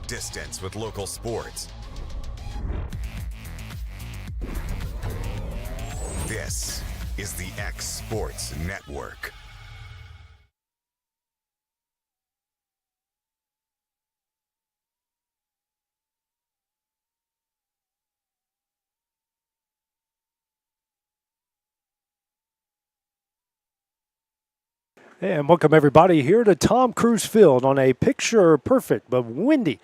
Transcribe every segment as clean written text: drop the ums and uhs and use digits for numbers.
distance with local sports. This is the X Sports Network. And welcome everybody here to Tom Cruise Field on a picture-perfect but windy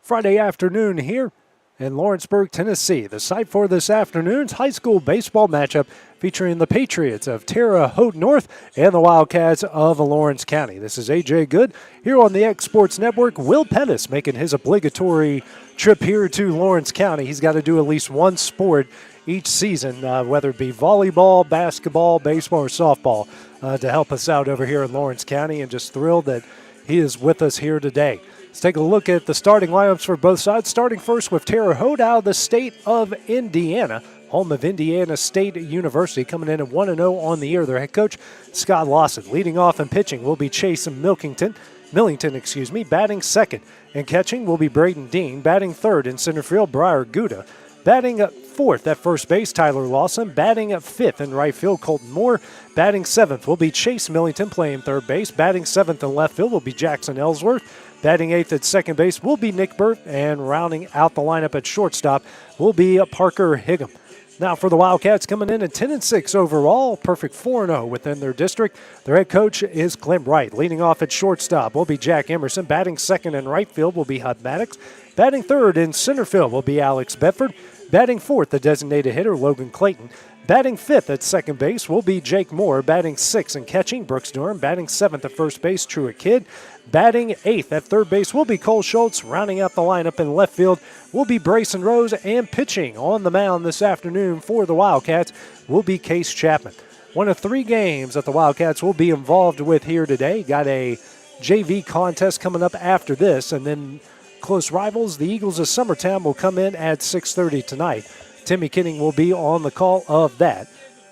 Friday afternoon here in Lawrenceburg, Tennessee. The site for this afternoon's high school baseball matchup featuring the Patriots of Terre Haute North and the Wildcats of Lawrence County. This is A.J. Good here on the X Sports Network. Will Pettis making his obligatory trip here to Lawrence County. He's got to do at least one sport each season, whether it be volleyball, basketball, baseball, or softball, to help us out over here in Lawrence County, and just thrilled that he is with us here today. Let's take a look at the starting lineups for both sides, starting first with Terre Haute out of the state of Indiana, home of Indiana State University, coming in at 1-0 on the year. Their head coach, Scott Lawson. Leading off and pitching will be Chase Millington, batting second. And catching will be Braden Dean, batting third in center field, Briar Gouda. Batting fourth at first base, Tyler Lawson. Batting fifth in right field, Colton Moore. Batting seventh will be Chase Millington playing third base. Batting seventh in left field will be Jackson Ellsworth. Batting eighth at second base will be Nick Burt. And rounding out the lineup at shortstop will be Parker Higgum. Now for the Wildcats, coming in at 10-6 overall, perfect 4-0 within their district. Their head coach is Clint Wright. Leading off at shortstop will be Jack Emerson. Batting second in right field will be Hud Maddox. Batting third in center field will be Alex Bedford. Batting fourth, the designated hitter, Logan Clayton. Batting fifth at second base will be Jake Moore. Batting sixth and catching, Brooks Durham. Batting seventh at first base, Truett Kidd. Batting eighth at third base will be Cole Schultz. Rounding out the lineup in left field will be Brayson Rose. And pitching on the mound this afternoon for the Wildcats will be Case Chapman. One of three games that the Wildcats will be involved with here today. Got a JV contest coming up after this, and then close rivals, the Eagles of Summertown, will come in at 6:30 tonight. Timmy Kinning will be on the call of that.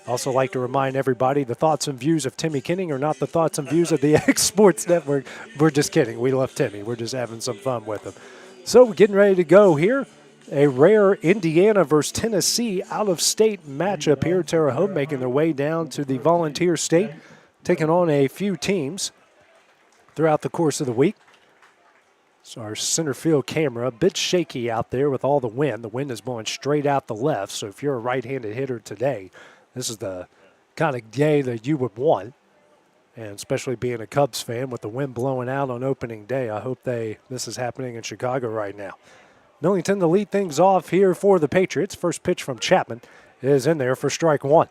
Also like to remind everybody, the thoughts and views of Timmy Kinning are not the thoughts and views of the X Sports Network. We're just kidding. We love Timmy. We're just having some fun with him. So we're getting ready to go here. A rare Indiana versus Tennessee out-of-state matchup here. Terre Haute making their way down to the Volunteer State, taking on a few teams throughout the course of the week. So our center field camera, a bit shaky out there with all the wind. The wind is blowing straight out the left, so if you're a right-handed hitter today, this is the kind of day that you would want. And especially being a Cubs fan with the wind blowing out on opening day, I hope this is happening in Chicago right now. Millington to lead things off here for the Patriots. First pitch from Chapman is in there for strike one.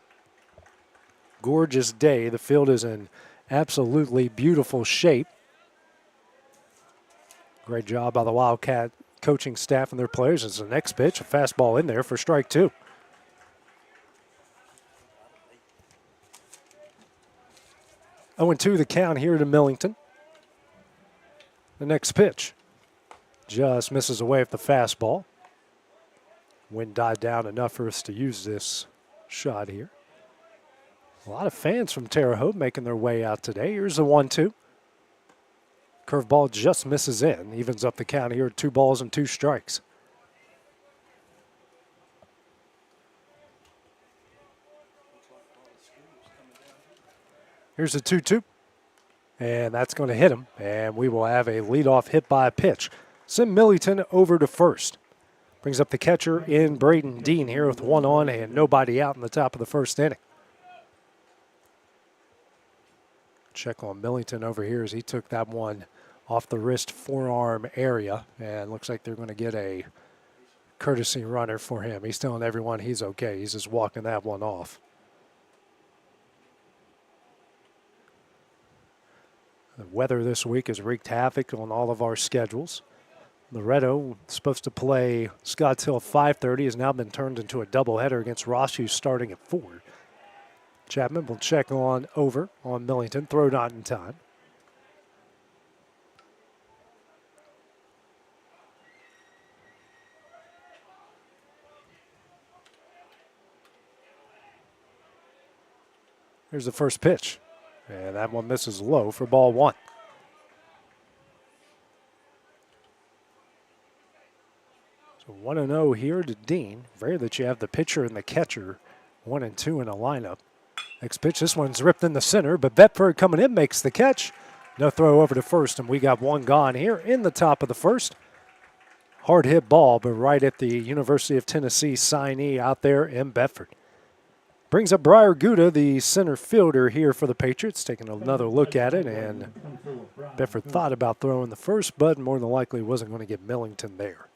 Gorgeous day. The field is in absolutely beautiful shape. Great job by the Wildcat coaching staff and their players. As the next pitch, a fastball in there for strike two. Oh, 0-2 the count here to Millington. The next pitch just misses away with the fastball. Wind died down enough for us to use this shot here. A lot of fans from Terre Haute making their way out today. Here's the 1-2. Curveball just misses in. Evens up the count here, 2 balls and 2 strikes. Here's a 2-2. And that's going to hit him. And we will have a leadoff hit by a pitch. Send Millington over to first. Brings up the catcher in Braden Dean here with 1 on and nobody out in the top of the first inning. Check on Millington over here as he took that one off the wrist forearm area, and looks like they're going to get a courtesy runner for him. He's telling everyone he's okay. He's just walking that one off. The weather this week has wreaked havoc on all of our schedules. Loretto, supposed to play Scotts Hill at 5:30, has now been turned into a doubleheader against Ross, who's starting at 4. Chapman will check on over on Millington. Throw not in time. Here's the first pitch. And that one misses low for ball 1. 1-0 here to Dean. Rare that you have the pitcher and the catcher 1 and 2 in a lineup. Next pitch, this one's ripped in the center, but Bedford coming in makes the catch. No throw over to first, and we got one gone here in the top of the first. Hard hit ball, but right at the University of Tennessee signee out there in Bedford. Brings up Briar Gouda, the center fielder here for the Patriots, taking another look at it, and Bedford thought about throwing the first, but more than likely wasn't going to get Millington there.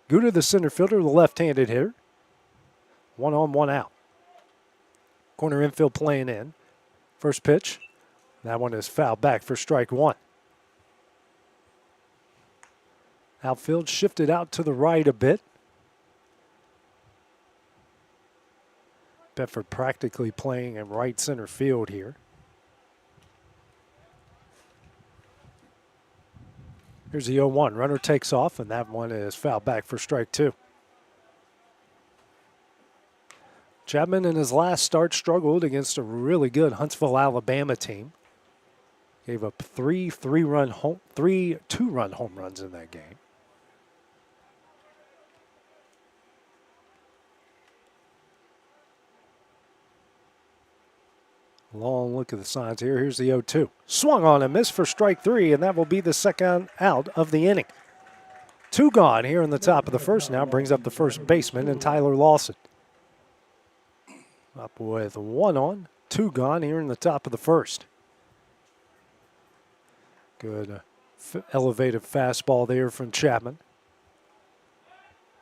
Gouda, the center fielder, the left-handed hitter. 1 on, 1 out. Corner infield playing in. First pitch. That one is fouled back for strike 1. Outfield shifted out to the right a bit. Bedford practically playing in right center field here. Here's the 0-1. Runner takes off, and that one is fouled back for strike 2. Chapman in his last start struggled against a really good Huntsville, Alabama team. Gave up 3 two-run home runs in that game. Long look at the signs here. Here's the 0-2. Swung on and missed for strike 3, and that will be the second out of the inning. 2 gone here in the top of the first. Now brings up the first baseman and Tyler Lawson. Up with 1 on, 2 gone here in the top of the first. Good elevated fastball there from Chapman.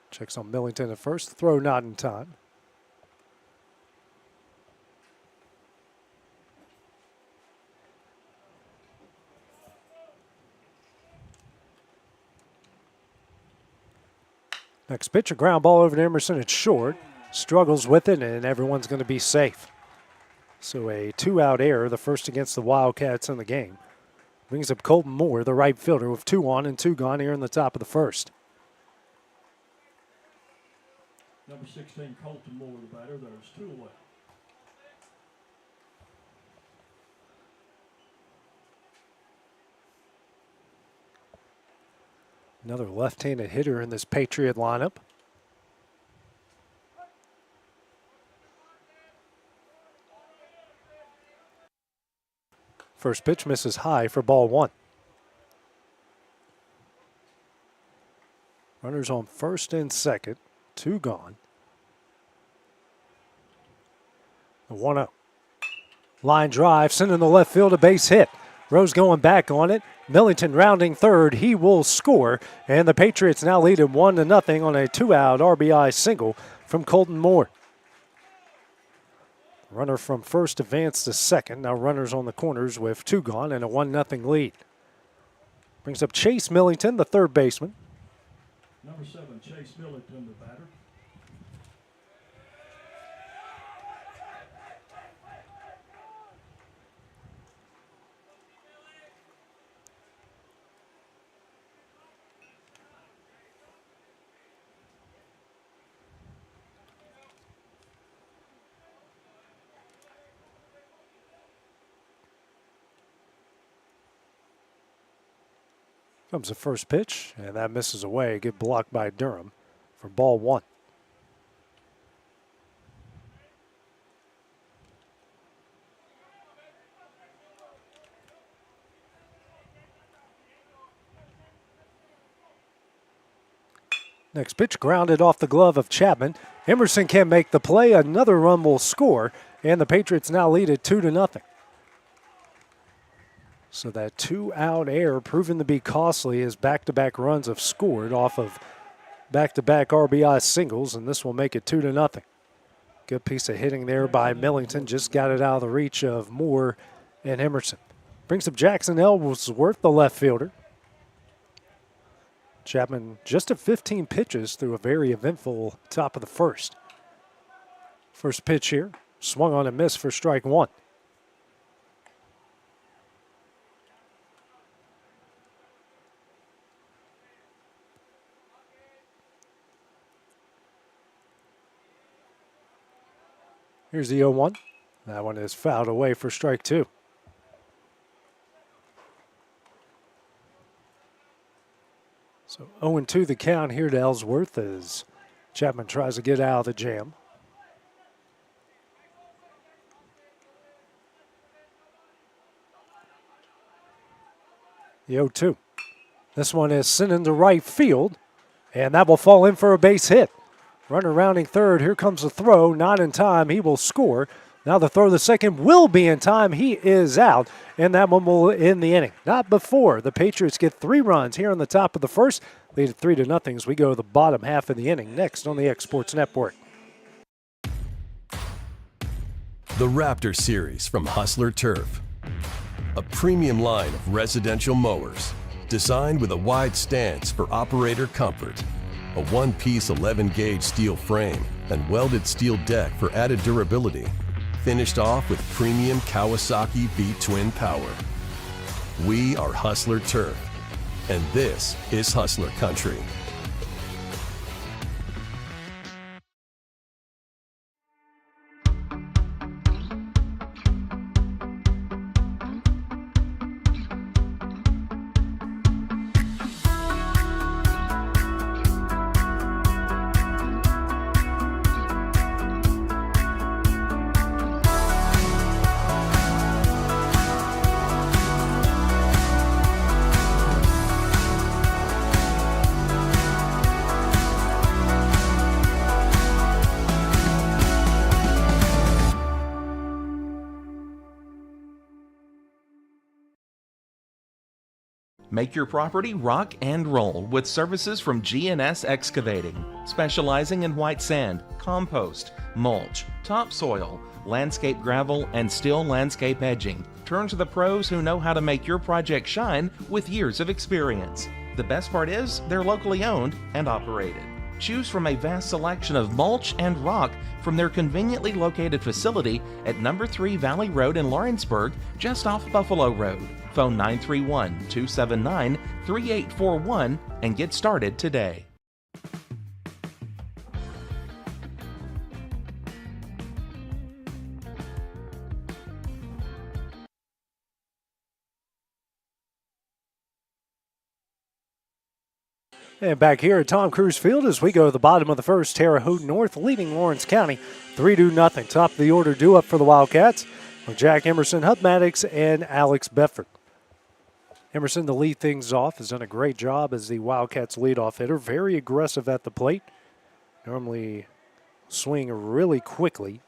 Checks on Millington at first. Throw not in time. Next pitch, a ground ball over to Emerson. It's short. Struggles with it, and everyone's going to be safe. So a 2-out error, the first against the Wildcats in the game. Brings up Colton Moore, the right fielder, with 2 on and 2 gone here in the top of the first. Number 16, Colton Moore, the batter. There's 2 away. Another left-handed hitter in this Patriot lineup. First pitch misses high for ball 1. Runners on first and second. 2 gone. The 1-0. Line drive, sending the left field, a base hit. Rose going back on it. Millington rounding third. He will score. And the Patriots now lead 1-0 on a 2-out RBI single from Colton Moore. Runner from first advanced to second. Now runners on the corners with 2 gone and a 1-0 lead. Brings up Chase Millington, the third baseman. Number 7, Chase Millington, the batter. Comes the first pitch, and that misses away. Good block by Durham for ball 1. Next pitch grounded off the glove of Chapman. Emerson can make the play. Another run will score, and the Patriots now lead it 2-0. So that 2-out error proven to be costly as back-to-back runs have scored off of back-to-back RBI singles, and this will make it 2-0. Good piece of hitting there by Millington. Just got it out of the reach of Moore and Emerson. Brings up Jackson Ellsworth, the left fielder. Chapman just at 15 pitches through a very eventful top of the first. First pitch here, swung on and missed for strike 1. Here's the 0-1. That one is fouled away for strike 2. So 0-2 the count here to Ellsworth as Chapman tries to get out of the jam. The 0-2. This one is sent into right field, and that will fall in for a base hit. Runner rounding third. Here comes the throw. Not in time. He will score. Now the throw to second will be in time. He is out, and that one will end the inning. Not before the Patriots get 3 runs here on the top of the first. Lead at 3-0 as we go to the bottom half of the inning. Next on the X Sports Network. The Raptor Series from Hustler Turf. A premium line of residential mowers designed with a wide stance for operator comfort. A one-piece 11-gauge steel frame and welded steel deck for added durability. Finished off with premium Kawasaki V-twin power. We are Hustler Turf, and this is Hustler Country. Make your property rock and roll with services from G&S Excavating, specializing in white sand, compost, mulch, topsoil, landscape gravel, and steel landscape edging. Turn to the pros who know how to make your project shine with years of experience. The best part is they're locally owned and operated. Choose from a vast selection of mulch and rock from their conveniently located facility at number 3 Valley Road in Lawrenceburg, just off Buffalo Road. Phone 931-279-3841 and get started today. And back here at Tom Cruise Field as we go to the bottom of the first, Terre Haute North leading Lawrence County 3-0. Top of the order due up for the Wildcats with Jack Emerson, Hub Maddox, and Alex Bedford. Emerson to lead things off has done a great job as the Wildcats leadoff hitter. Very aggressive at the plate. Normally swing really quickly.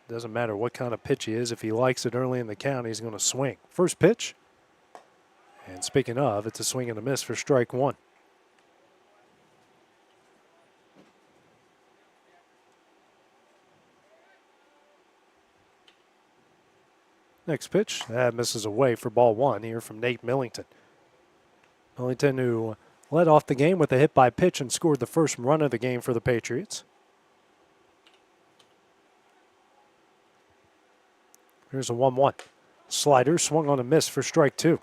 Doesn't matter what kind of pitch he is. If he likes it early in the count, he's going to swing. First pitch. And speaking of, it's a swing and a miss for strike one. Next pitch, that misses away for ball one here from Nate Millington. Millington, who led off the game with a hit by pitch and scored the first run of the game for the Patriots. Here's a 1-1. Slider swung on a miss for strike two.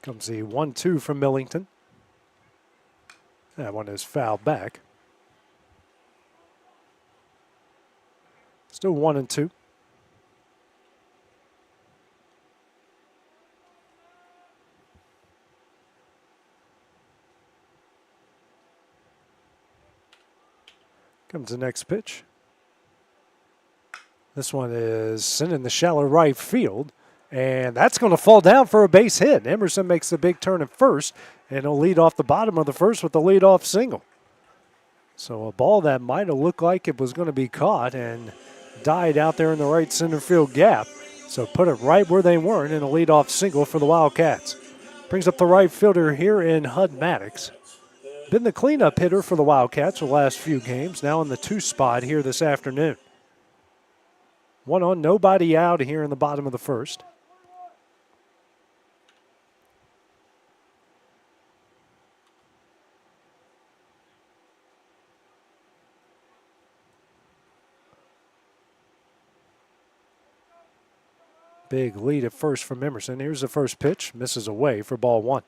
Comes the 1-2 from Millington. That one is fouled back. Still 1-2. Comes the next pitch. This one is sent in the shallow right field. And that's going to fall down for a base hit. Emerson makes the big turn at first, and he'll lead off the bottom of the first with the leadoff single. So a ball that might have looked like it was going to be caught and died out there in the right center field gap. So put it right where they weren't in a leadoff single for the Wildcats. Brings up the right fielder here in Hud Maddox. Been the cleanup hitter for the Wildcats the last few games, now in the 2 spot here this afternoon. 1 on, nobody out here in the bottom of the first. Big lead at first from Emerson. Here's the first pitch. Misses away for ball one.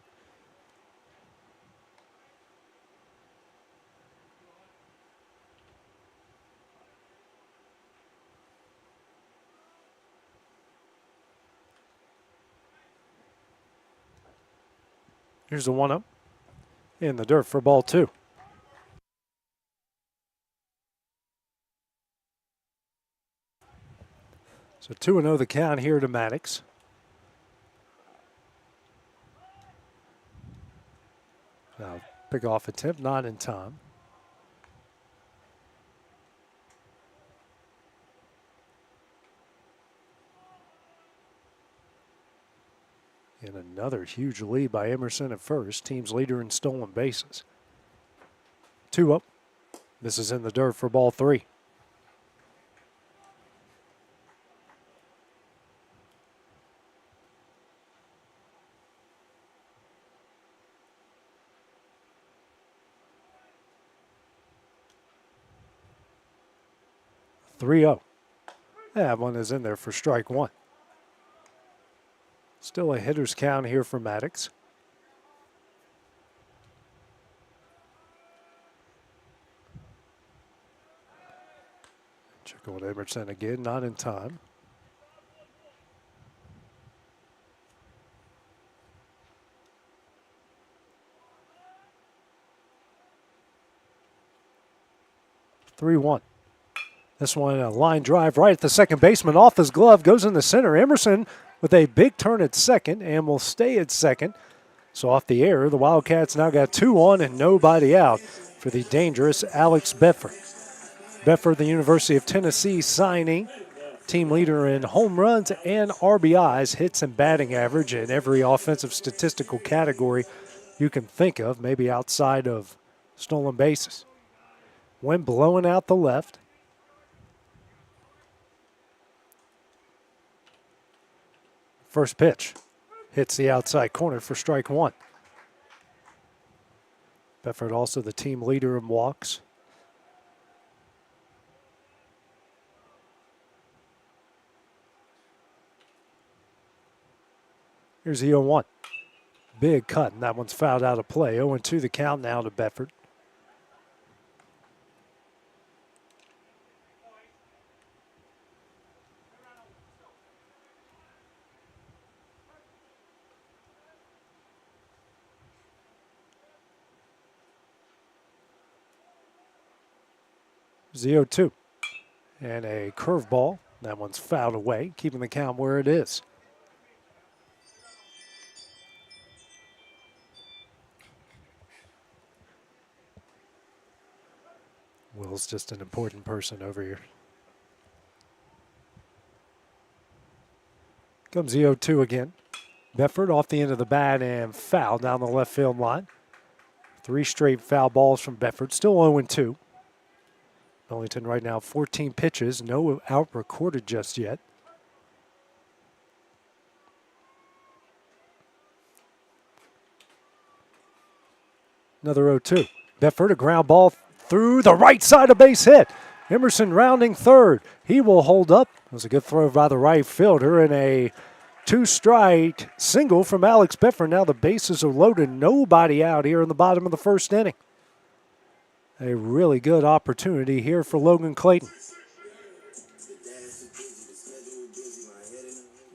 Here's the 1-0 in the dirt for ball 2. So 2-0 the count here to Maddox. Now, pick off attempt, not in time. And another huge lead by Emerson at first. Team's leader in stolen bases. 2 up. This is in the dirt for ball 3. That one is in there for strike 1. Still a hitter's count here for Maddox. Check on Emerson again, not in time. Three one. This one, a line drive right at the second baseman, off his glove, goes in the center. Emerson with a big turn at second and will stay at second. So off the air, the Wildcats now got 2 on and nobody out for the dangerous Alex Bedford. Bedford, the University of Tennessee signing, team leader in home runs and RBIs, hits and batting average in every offensive statistical category you can think of, maybe outside of stolen bases. Wind blowing out the left. First pitch hits the outside corner for strike 1. Bedford also the team leader in walks. Here's the 0-1. Big cut, and that one's fouled out of play. 0-2 the count now to Bedford. Here's the 0-2. And a curveball. That one's fouled away, keeping the count where it is. Will's just an important person over here. Comes the 0-2 again. Bedford off the end of the bat and foul down the left field line. 3 straight foul balls from Bedford. Still 0-2. Millington right now 14 pitches. No out recorded just yet. Another 0-2. Bedford, a ground ball through the right side, of base hit. Emerson rounding third. He will hold up. It was a good throw by the right fielder and a 2-strike single from Alex Bedford. Now the bases are loaded. Nobody out here in the bottom of the first inning. A really good opportunity here for Logan Clayton.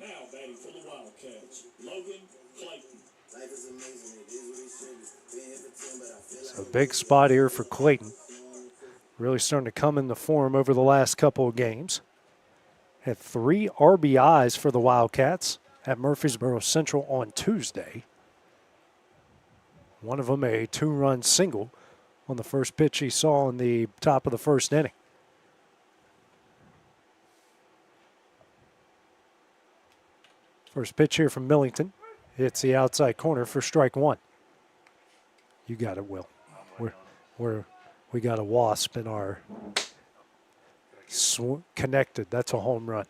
Now batting for the Wildcats, Logan Clayton. So big spot here for Clayton. Really starting to come into form over the last couple of games. Had 3 RBIs for the Wildcats at Murfreesboro Central on Tuesday. One of them a 2-run single on the first pitch he saw in the top of the first inning. First pitch here from Millington. Hits the outside corner for strike 1. You got it, Will. We got a wasp in our connected. That's a home run.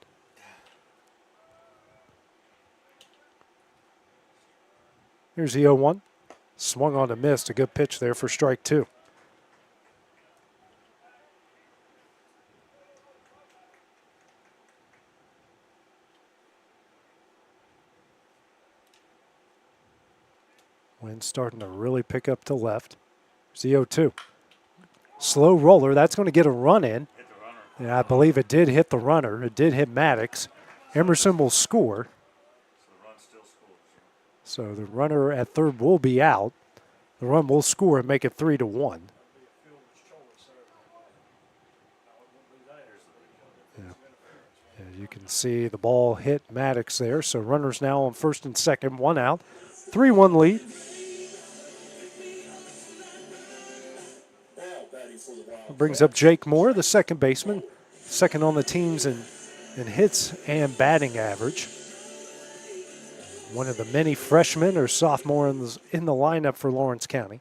Here's the 0-1. Swung on a miss. A good pitch there for strike 2. Wind starting to really pick up to left. Here's the 0-2. Slow roller. That's going to get a run in. And I believe it did hit the runner. It did hit Maddox. Emerson will score. So the runner at third will be out. The run will score and make it 3-1. You can see the ball hit Maddox there. So runners now on first and second, one out. 3-1 lead. Brings up Jake Moore, the second baseman. Second on the teams in hits and batting average. One of the many freshmen or sophomore in the lineup for Lawrence County.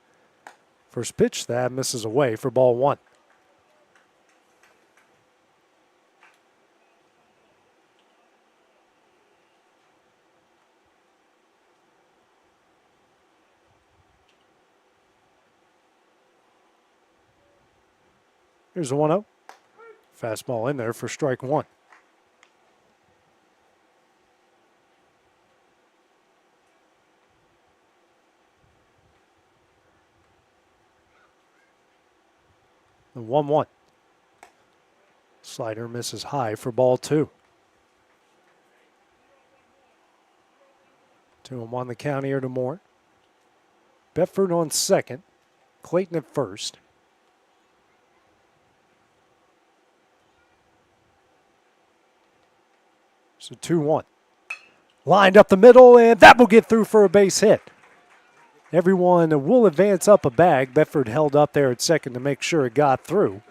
First pitch, that misses away for ball one. Here's a 1-0. Fastball in there for strike one. The 1-1. Slider misses high for ball two. 2-1 the count here to Moore. Bedford on second. Clayton at first. So 2-1. Lined up the middle, and that will get through for a base hit. Everyone will advance up a bag. Bedford held up there at second to make sure it got through.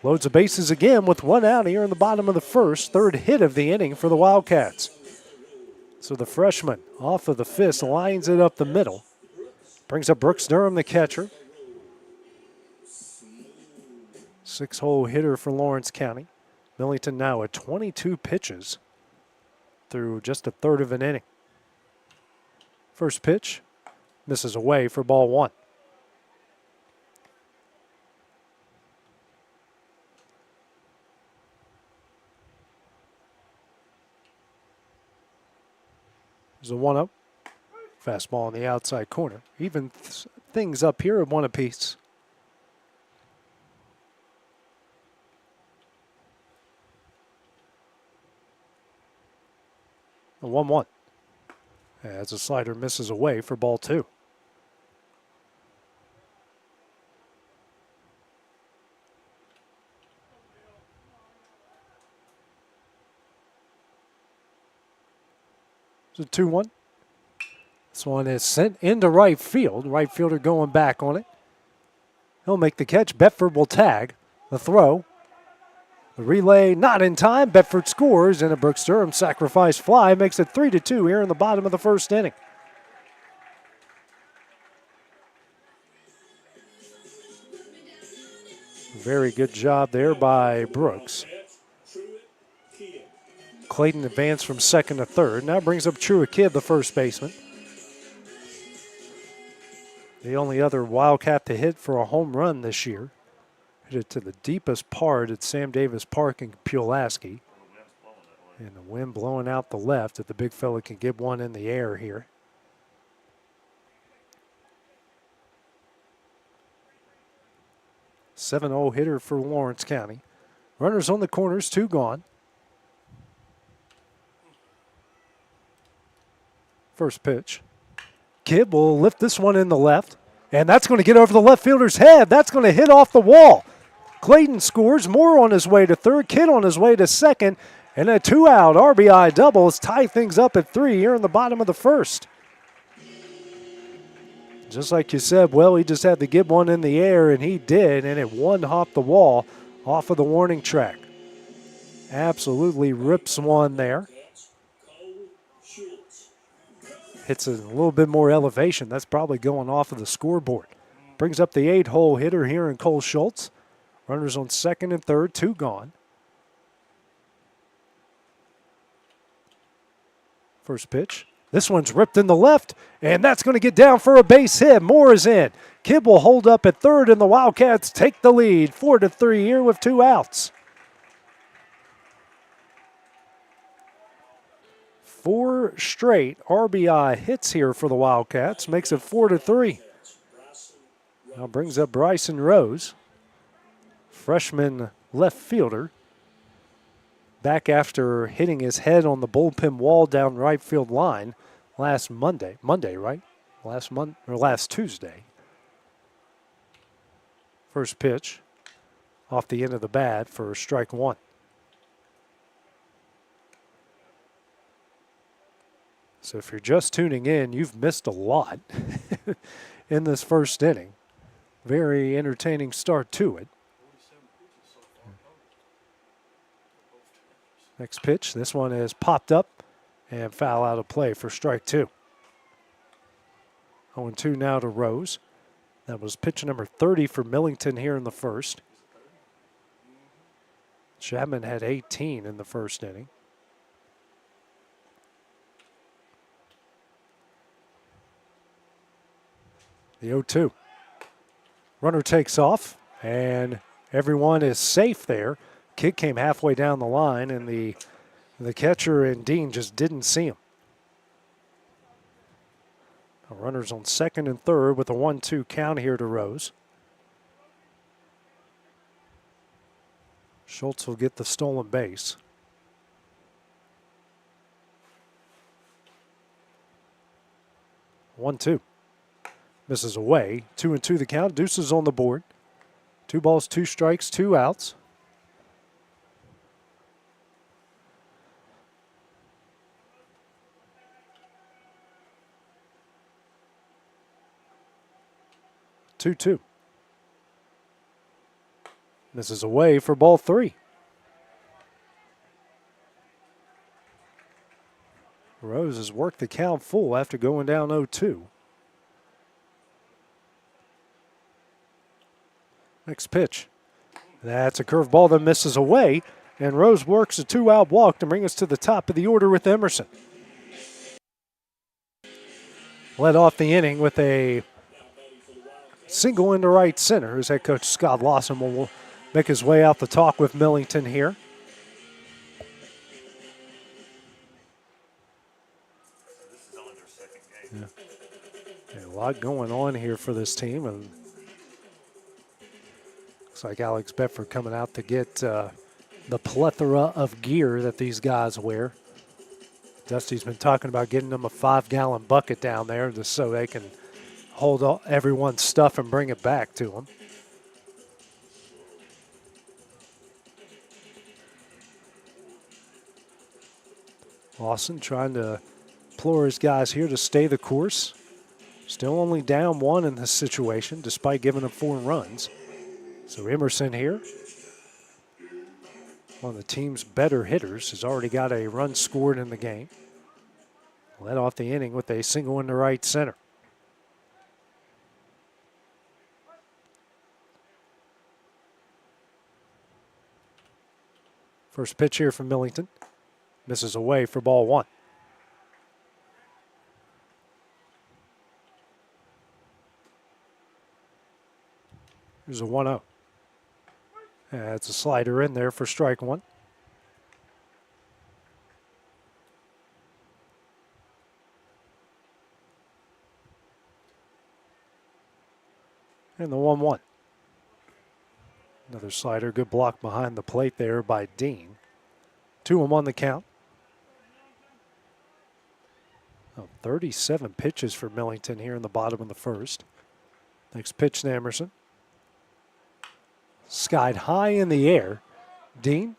Loads the bases again with one out here in the bottom of the first. Third hit of the inning for the Wildcats. So the freshman off of the fist lines it up the middle. Brings up Brooks Durham, the catcher. 6-hole hitter for Lawrence County. Millington now at 22 pitches through just a third of an inning. First pitch misses away for ball one. There's a 1-0. Fastball on the outside corner. Even things up here at one apiece. A 1-1. As a slider misses away for ball two. It's a 2-1. This one is sent into right field. Right fielder going back on it. He'll make the catch. Bedford will tag. The throw. The relay not in time. Bedford scores, and a Brooks Durham sacrifice fly makes it 3-2 here in the bottom of the first inning. Very good job there by Brooks. Clayton advanced from second to third. Now brings up Trua Kidd, the first baseman. The only other Wildcat to hit for a home run this year. Hit it to the deepest part at Sam Davis Park in Pulaski. And the wind blowing out the left if the big fella can get one in the air here. – 7-0 hitter for Lawrence County. Runners on the corners, two gone. First pitch. Kidd will lift this one in the left, and that's going to get over the left fielder's head. That's going to hit off the wall. Clayton scores. Moore on his way to third. Kidd on his way to second. And a two-out RBI double has tied things up at 3 here in the bottom of the first. Just like you said, well, he just had to get one in the air, and he did, and it one-hopped the wall off of the warning track. Absolutely rips one there. Hits a little bit more elevation. That's probably going off of the scoreboard. Brings up the 8-hole hitter here in Cole Schultz. Runners on second and third, two gone. First pitch. This one's ripped in the left, and that's going to get down for a base hit. Moore is in. Kidd will hold up at third, and the Wildcats take the lead. 4-3 here with two outs. 4 straight RBI hits here for the Wildcats. Makes it 4-3. Now brings up Bryson Rose, freshman left fielder. Back after hitting his head on the bullpen wall down right field line last Monday, right? Last Tuesday. First pitch off the end of the bat for strike one. So if you're just tuning in, you've missed a lot in this first inning. Very entertaining start to it. Next pitch, this one is popped up and foul out of play for strike two. 0-2 now to Rose. That was pitch number 30 for Millington here in the first. Chapman had 18 in the first inning. The 0-2. Runner takes off, and everyone is safe there. Kid came halfway down the line, and the catcher and Dean just didn't see him. Runners on second and third with a 1-2 count here to Rose. Schultz will get the stolen base. One-two. Misses away. 2-2 the count. Deuces on the board. 2 balls, 2 strikes, 2 outs. Two. Misses away for ball 3. Rose has worked the count full after going down 0-2. Next pitch. That's a curveball that misses away, and Rose works a 2-out walk to bring us to the top of the order with Emerson. Led off the inning with a single into right center as head coach Scott Lawson will make his way out the talk with Millington here. Yeah, a lot going on here for this team, and looks like Alex Bedford coming out to get the plethora of gear that these guys wear. Dusty's been talking about getting them a 5-gallon bucket down there just so they can hold everyone's stuff and bring it back to them. Lawson trying to implore his guys here to stay the course. Still only down 1 in this situation despite giving them 4 runs. So Emerson here, one of the team's better hitters, has already got a run scored in the game. Led off the inning with a single into right center. First pitch here from Millington. Misses away for ball 1. Here's a 1-0. That's a slider in there for strike 1. And the 1-1. Another slider, good block behind the plate there by Dean. 2 on the count. 37 pitches for Millington here in the bottom of the first. Next pitch to Emerson. Skied high in the air. Dean.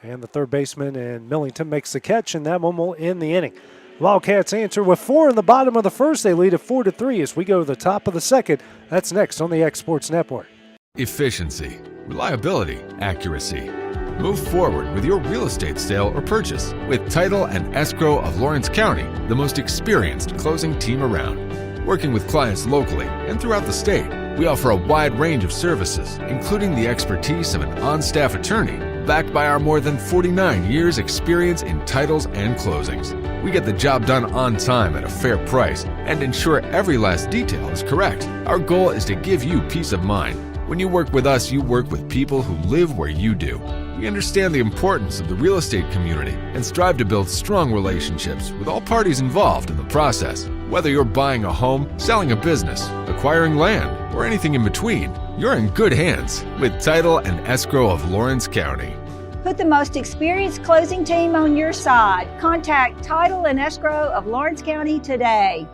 And the third baseman and Millington makes the catch, and that one will end the inning. Wildcats answer with 4 in the bottom of the first. They lead at 4-3 as we go to the top of the second. That's next on the X Sports Network. Efficiency, reliability, accuracy. Move forward with your real estate sale or purchase with Title and Escrow of Lawrence County, the most experienced closing team around. Working with clients locally and throughout the state, we offer a wide range of services, including the expertise of an on-staff attorney, backed by our more than 49 years experience in titles and closings. We get the job done on time at a fair price and ensure every last detail is correct. Our goal is to give you peace of mind. When you work with us, you work with people who live where you do. We understand the importance of the real estate community and strive to build strong relationships with all parties involved in the process. Whether you're buying a home, selling a business, acquiring land, or anything in between, you're in good hands with Title and Escrow of Lawrence County. Put the most experienced closing team on your side. Contact Title and Escrow of Lawrence County today.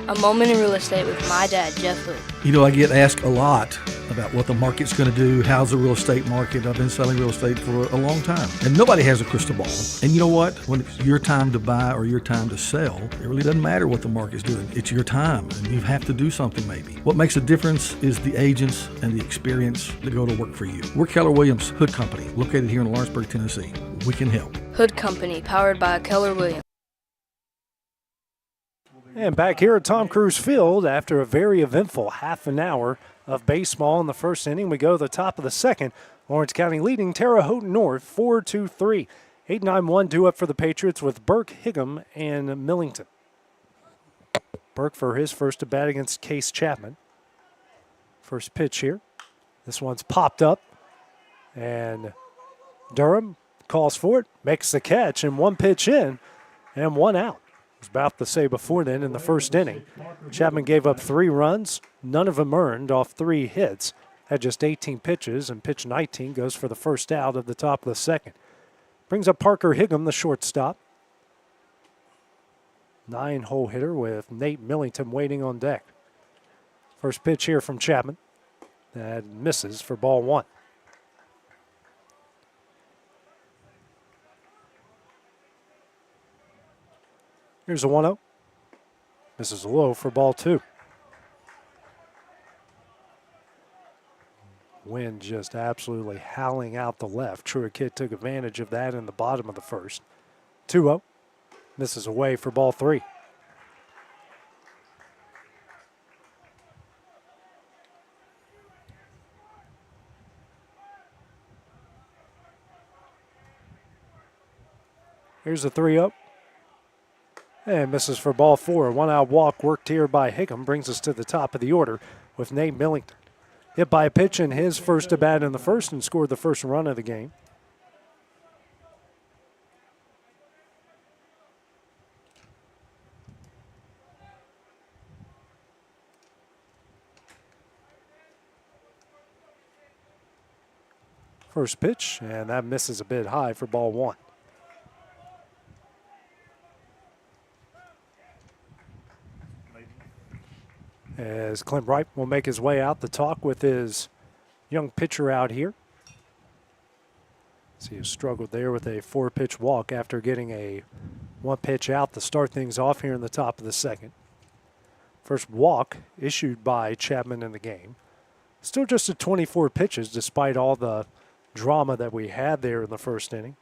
A moment in real estate with my dad, Jeff Luke. You know, I get asked a lot about what the market's going to do. How's the real estate market? I've been selling real estate for a long time. And nobody has a crystal ball. And you know what? When it's your time to buy or your time to sell, it really doesn't matter what the market's doing. It's your time, and you have to do something maybe. What makes a difference is the agents and the experience that go to work for you. We're Keller Williams Hood Company, located here in Lawrenceburg, Tennessee. We can help. Hood Company, powered by Keller Williams. And back here at Tom Cruise Field, after a very eventful half an hour of baseball in the first inning, we go to the top of the second. Lawrence County leading Terre Haute North 4-2-3. 8-9-1 due up for the Patriots with Burke, Higham, and Millington. Burke for his first at bat against Case Chapman. First pitch here. This one's popped up. And Durham calls for it, makes the catch, and one pitch in, and one out. I was about to say before then in the first inning, Chapman gave up 3 runs, none of them earned off 3 hits, had just 18 pitches, and pitch 19 goes for the first out of the top of the second. Brings up Parker Higham, the shortstop. 9-hole hitter with Nate Millington waiting on deck. First pitch here from Chapman. That misses for ball 1. Here's a 1-0. Misses low for ball 2. Wind just absolutely howling out the left. Truett Kid took advantage of that in the bottom of the first. 2-0. Misses away for ball 3. Here's a 3-0. And misses for ball 4. 1-out walk worked here by Higham brings us to the top of the order with Nate Millington. Hit by a pitch in his first at bat in the first and scored the first run of the game. First pitch, and that misses a bit high for ball 1. As Clint Wright will make his way out to talk with his young pitcher out here. So he struggled there with a 4-pitch walk after getting a 1-pitch out to start things off here in the top of the second. First walk issued by Chapman in the game. Still just at 24 pitches despite all the drama that we had there in the first inning.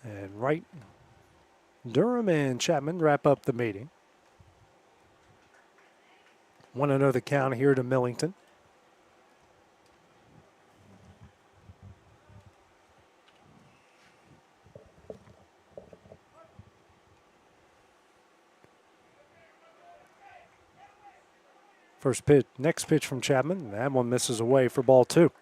And Wright, Durham, and Chapman wrap up the meeting. 1-0 the count here to Millington. First pitch, next pitch from Chapman. That one misses away for ball 2.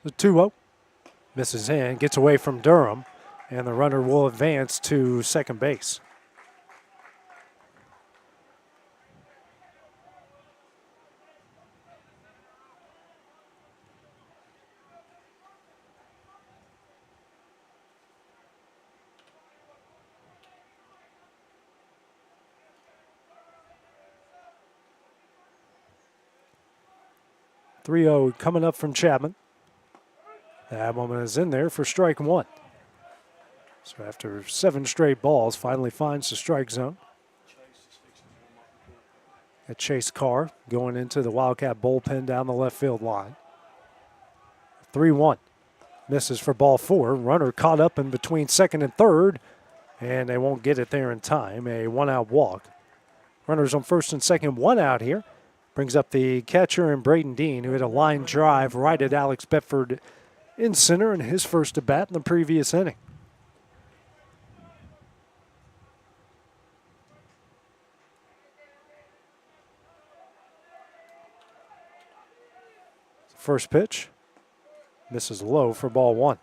The 2-0 misses in, gets away from Durham, and the runner will advance to second base. .30 coming up from Chapman. That moment is in there for strike 1. So after 7 straight balls, finally finds the strike zone. A Chase Carr going into the Wildcat bullpen down the left field line. 3-1. Misses for ball 4. Runner caught up in between second and third, and they won't get it there in time. A 1-out walk. Runners on first and second, 1 out here. Brings up the catcher and Braden Dean, who hit a line drive right at Alex Bedford in center in his first at bat in the previous inning. First pitch misses low for ball one.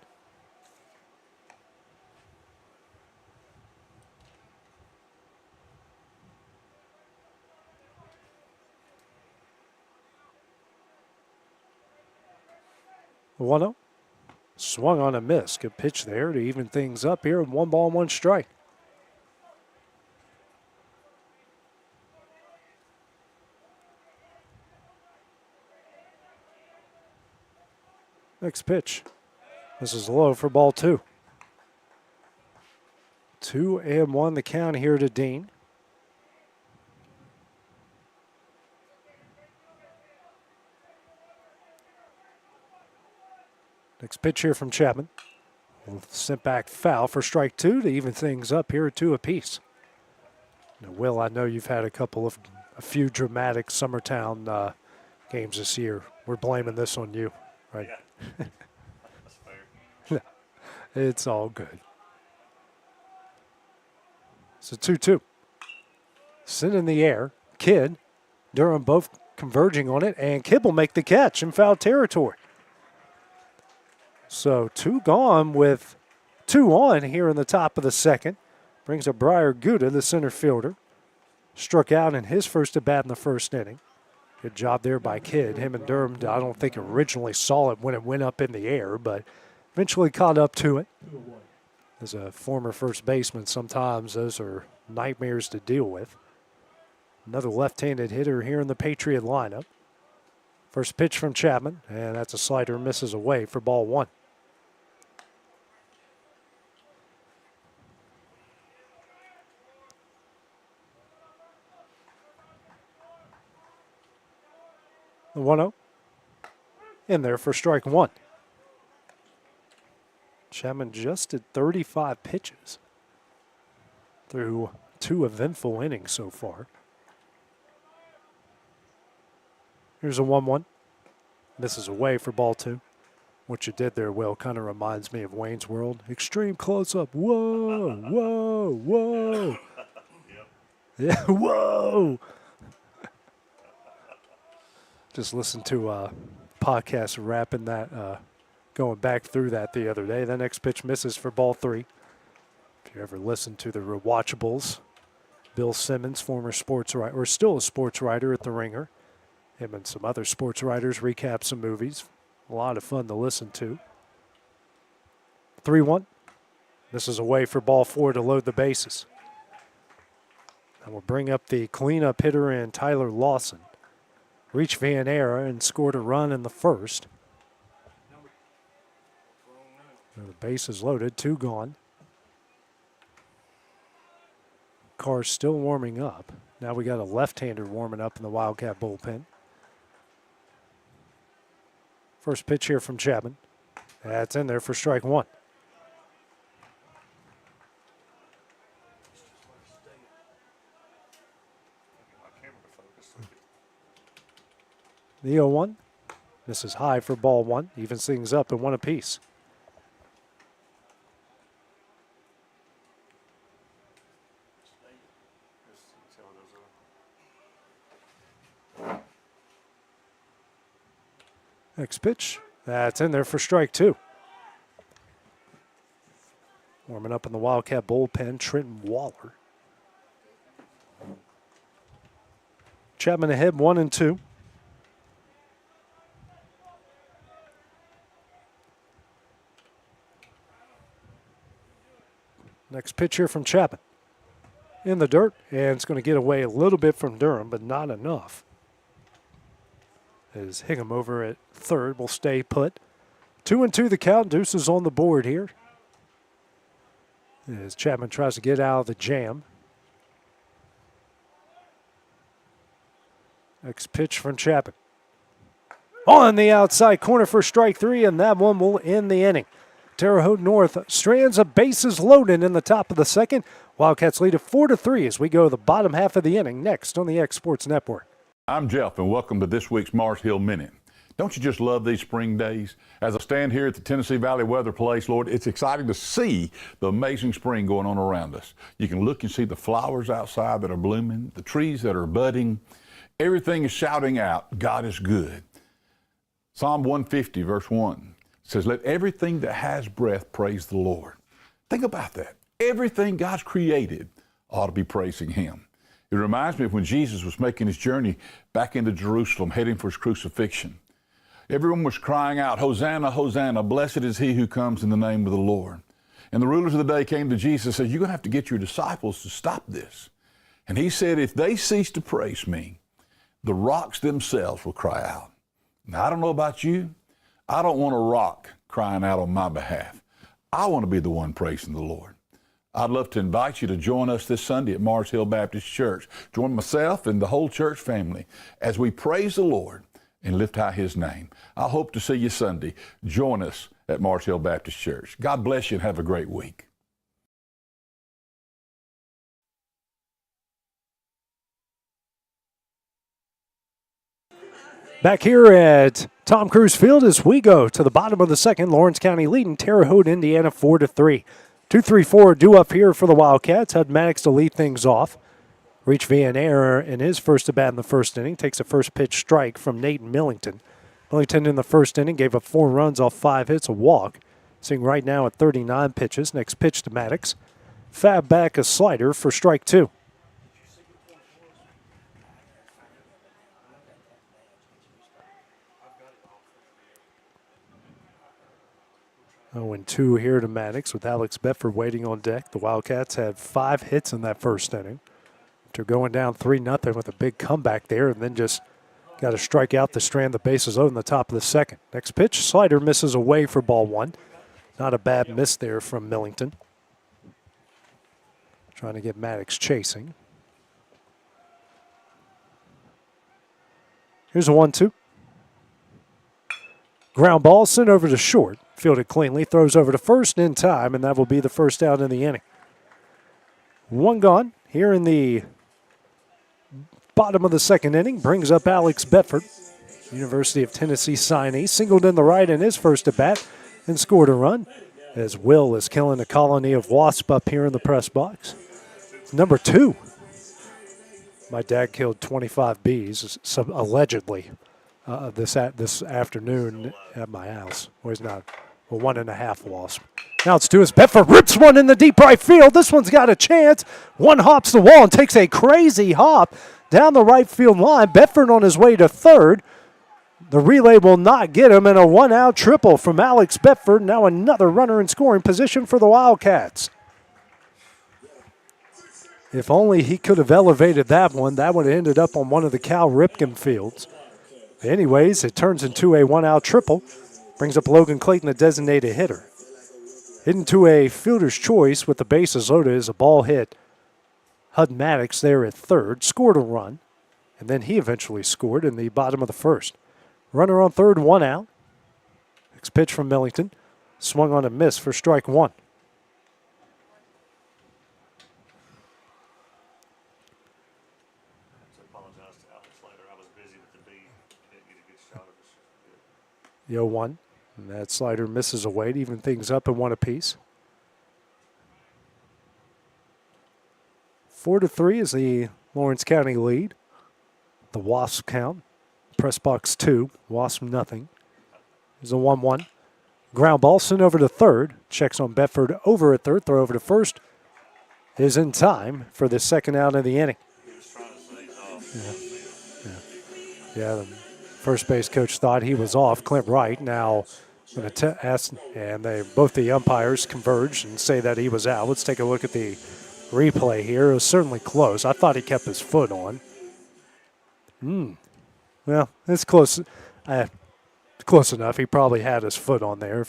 The 1-0. Swung on a miss. Good pitch there to even things up here. 1 ball, 1 strike. Next pitch. This is low for ball 2. 2-1 the count here to Dean. Next pitch here from Chapman. Sent back foul for strike 2 to even things up here at 2 apiece. Now, Will, I know you've had a few dramatic Summertown games this year. We're blaming this on you, right? Yeah. That's fair. It's all good. So 2-2. Sent in the air. Kidd, Durham both converging on it, and Kidd will make the catch in foul territory. So 2 gone with 2 on here in the top of the second. Brings up Briar Gouda, the center fielder. Struck out in his first at bat in the first inning. Good job there by Kidd. Him and Durham, I don't think originally saw it when it went up in the air, but eventually caught up to it. As a former first baseman, sometimes those are nightmares to deal with. Another left-handed hitter here in the Patriot lineup. First pitch from Chapman, and that's a slider, misses away for ball 1. The 1-0 in there for strike 1. Chapman just did 35 pitches through 2 eventful innings so far. Here's a 1-1. Misses away for ball 2. What you did there, Will, kind of reminds me of Wayne's World. Extreme close-up. Whoa, whoa, whoa. Yeah, whoa. Just listened to a podcast rapping that, going back through that the other day. The next pitch misses for ball 3. If you ever listen to the Rewatchables, Bill Simmons, former sports writer, or still a sports writer at The Ringer. Him and some other sports writers recap some movies. A lot of fun to listen to. 3-1. This is away for ball 4 to load the bases. And we'll bring up the cleanup hitter in Tyler Lawson. Reached Van Era and scored a run in the first. The base is loaded, 2 gone. Carr's still warming up. Now we got a left-hander warming up in the Wildcat bullpen. First pitch here from Chapman. That's in there for strike 1. The 0-1. This is high for ball 1. Evens things up at 1 apiece. Next pitch. That's in there for strike 2. Warming up in the Wildcat bullpen, Trenton Waller. Chapman ahead 1-2. Next pitch here from Chapman. In the dirt, and it's going to get away a little bit from Durham, but not enough. As Higham over at third will stay put. 2-2 the count. Deuces on the board here. As Chapman tries to get out of the jam. Next pitch from Chapman. On the outside corner for strike 3, and that one will end the inning. Terre Haute North strands of bases loaded in the top of the second. Wildcats lead at 4-3 as we go to the bottom half of the inning next on the X Sports Network. I'm Jeff, and welcome to this week's Mars Hill Minute. Don't you just love these spring days? As I stand here at the Tennessee Valley Weather Place, Lord, it's exciting to see the amazing spring going on around us. You can look and see the flowers outside that are blooming, the trees that are budding. Everything is shouting out, God is good. Psalm 150, verse 1 says, let everything that has breath praise the Lord. Think about that. Everything God's created ought to be praising Him. It reminds me of when Jesus was making his journey back into Jerusalem, heading for his crucifixion. Everyone was crying out, Hosanna, Hosanna, blessed is he who comes in the name of the Lord. And the rulers of the day came to Jesus and said, you're going to have to get your disciples to stop this. And he said, if they cease to praise me, the rocks themselves will cry out. Now, I don't know about you. I don't want a rock crying out on my behalf. I want to be the one praising the Lord. I'd love to invite you to join us this Sunday at Mars Hill Baptist Church. Join myself and the whole church family as we praise the Lord and lift high his name. I hope to see you Sunday. Join us at Mars Hill Baptist Church. God bless you and have a great week. Back here at Tom Cruise Field as we go to the bottom of the second, Lawrence County leading Terre Haute, Indiana 4-3. 2-3-4 due up here for the Wildcats. Hud Maddox to lead things off. Reach Van Air in his first at bat in the first inning. Takes a first pitch strike from Nate Millington. Millington in the first inning gave up 4 runs off 5 hits, a walk. Sitting right now at 39 pitches. Next pitch to Maddox. Fab back a slider for strike 2. 0-2 here to Maddox with Alex Bedford waiting on deck. The Wildcats had 5 hits in that first inning. After going down 3-0 with a big comeback there, and then just got a strikeout to strand the bases out in the top of the second. Next pitch, slider misses away for ball 1. Not a bad miss there from Millington. Trying to get Maddox chasing. Here's a 1-2. Ground ball sent over to short. Fielded cleanly, throws over to first in time, and that will be the first out in the inning. 1 gone here in the bottom of the second inning. Brings up Alex Bedford, University of Tennessee signee. Singled in the right in his first at bat and scored a run as Will is killing a colony of wasps up here in the press box. Number 2. My dad killed 25 bees, allegedly, this afternoon at my house. Well, he's not. Well, 1.5 wasp. Now it's to his Bedford rips one in the deep right field. This one's got a chance. One hops the wall and takes a crazy hop down the right field line. Bedford on his way to third. The relay will not get him, and a 1-out triple from Alex Bedford. Now another runner in scoring position for the Wildcats. If only he could have elevated that one, that would have ended up on one of the Cal Ripken fields. Anyways, it turns into a 1-out triple. Brings up Logan Clayton, the designated hitter. Hit into a fielder's choice with the bases loaded as a ball hit. Hud Maddox there at third, scored a run, and then he eventually scored in the bottom of the first. Runner on third, 1 out. Next pitch from Millington. Swung on a miss for strike 1. The 0-1. And that slider misses away to even things up in 1 apiece. 4-3 is the Lawrence County lead. The Wasp count. Press box 2. Wasp nothing. There's a 1-1. Ground ball sent over to third. Checks on Bedford over at third. Throw over to first. Is in time for the second out of the inning. Yeah, the first base coach thought he was off. Clint Wright now going to ask, and both the umpires converge and say that he was out. Let's take a look at the replay here. It was certainly close. I thought he kept his foot on. Well, it's close. Close enough. He probably had his foot on there.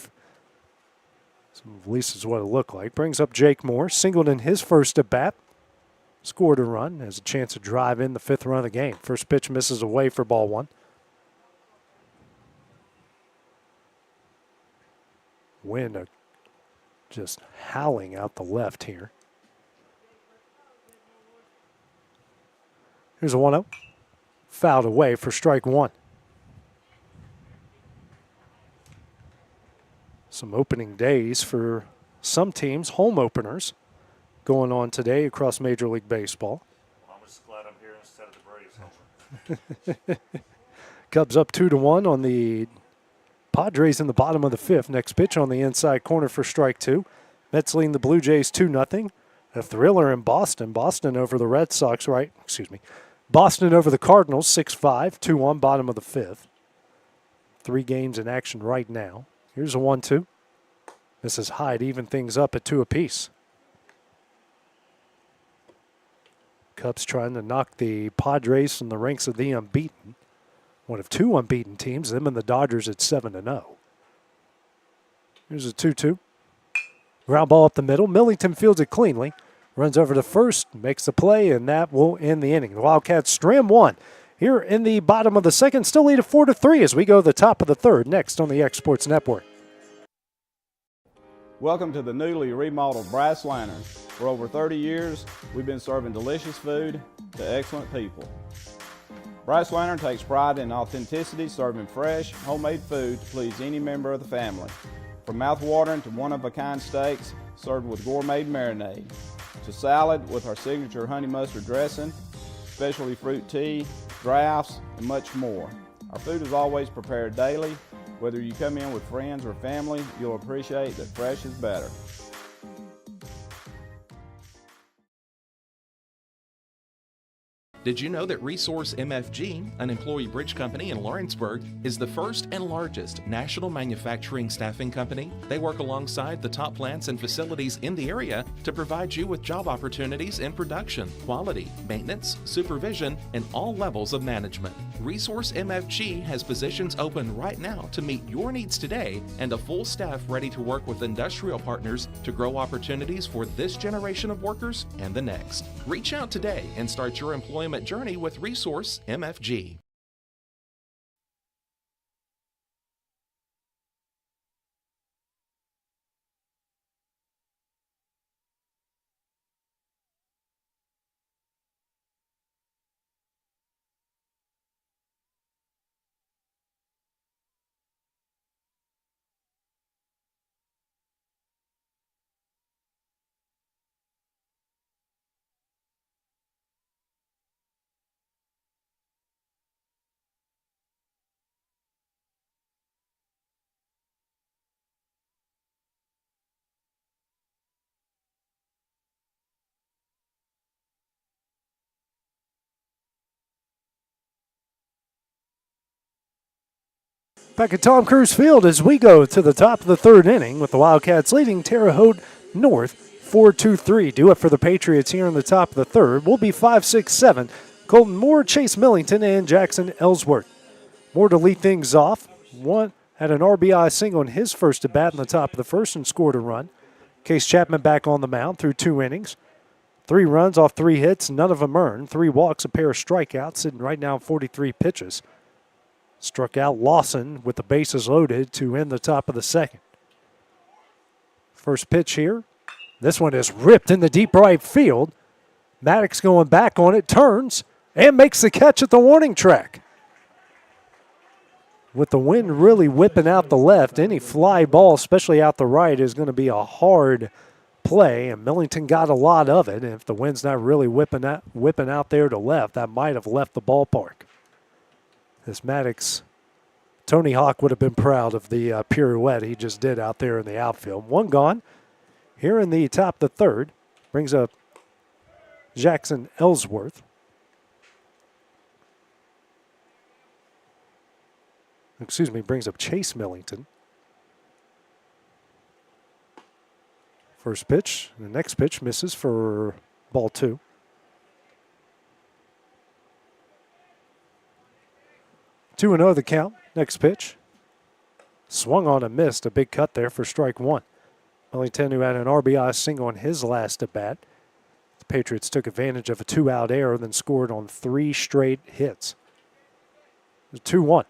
So at least is what it looked like. Brings up Jake Moore. Singled in his first at bat. Scored a run. Has a chance to drive in the 5th run of the game. First pitch misses away for ball 1. Wind just howling out the left here. Here's a 1-0. Fouled away for strike 1. Some opening days for some teams, home openers going on today across Major League Baseball. I'm just glad I'm here instead of the Braves. Cubs up 2-1 on the Padres in the bottom of the fifth. Next pitch on the inside corner for strike two. Mets leading the Blue Jays 2-0. A thriller in Boston. Boston over the Red Sox, Boston over the Cardinals 6-5, 2-1, bottom of the fifth. 3 games in action right now. Here's a 1-2. This is high to even things up at 2 apiece. Cubs trying to knock the Padres from the ranks of the unbeaten. One of 2 unbeaten teams, them and the Dodgers at 7-0. Here's a 2-2. Ground ball up the middle. Millington fields it cleanly. Runs over to first, makes the play, and that will end the inning. The Wildcats string 1 here in the bottom of the second. Still lead at 4-3 as we go to the top of the third next on the X Sports Network. Welcome to the newly remodeled Brass Lantern. For over 30 years, we've been serving delicious food to excellent people. Brass Lantern takes pride in authenticity, serving fresh, homemade food to please any member of the family. From mouth-watering to one-of-a-kind steaks served with gourmet marinade, to salad with our signature honey mustard dressing, specialty fruit tea, drafts, and much more. Our food is always prepared daily. Whether you come in with friends or family, you'll appreciate that fresh is better. Did you know that Resource MFG, an employee bridge company in Lawrenceburg, is the first and largest national manufacturing staffing company? They work alongside the top plants and facilities in the area to provide you with job opportunities in production, quality, maintenance, supervision, and all levels of management. Resource MFG has positions open right now to meet your needs today and a full staff ready to work with industrial partners to grow opportunities for this generation of workers and the next. Reach out today and start your employment journey with Resource MFG. Back at Tom Cruise Field as we go to the top of the third inning with the Wildcats leading Terre Haute North 4-2-3. Do it for the Patriots here in the top of the third. Will be 5-6-7. Colton Moore, Chase Millington, and Jackson Ellsworth. Moore to lead things off. One had an RBI single in his first at bat in the top of the first and scored a run. Case Chapman back on the mound through 2 innings. 3 runs off 3 hits, none of them earned. 3 walks, a pair of strikeouts, sitting right now 43 pitches. Struck out Lawson with the bases loaded to end the top of the second. First pitch here. This one is ripped in the deep right field. Maddox going back on it, turns, and makes the catch at the warning track. With the wind really whipping out the left, any fly ball, especially out the right, is going to be a hard play, and Millington got a lot of it. And if the wind's not really whipping out there to left, that might have left the ballpark. This Maddox, Tony Hawk would have been proud of the pirouette he just did out there in the outfield. 1 gone. Here in the top of the third, brings up Jackson Ellsworth. Brings up Chase Millington. First pitch, the next pitch misses for ball 2. 2-0 the count. Next pitch. Swung on and missed. A big cut there for strike 1. Millington, who had an RBI single in his last at bat. The Patriots took advantage of a 2-out error, then scored on 3 straight hits. 2-1.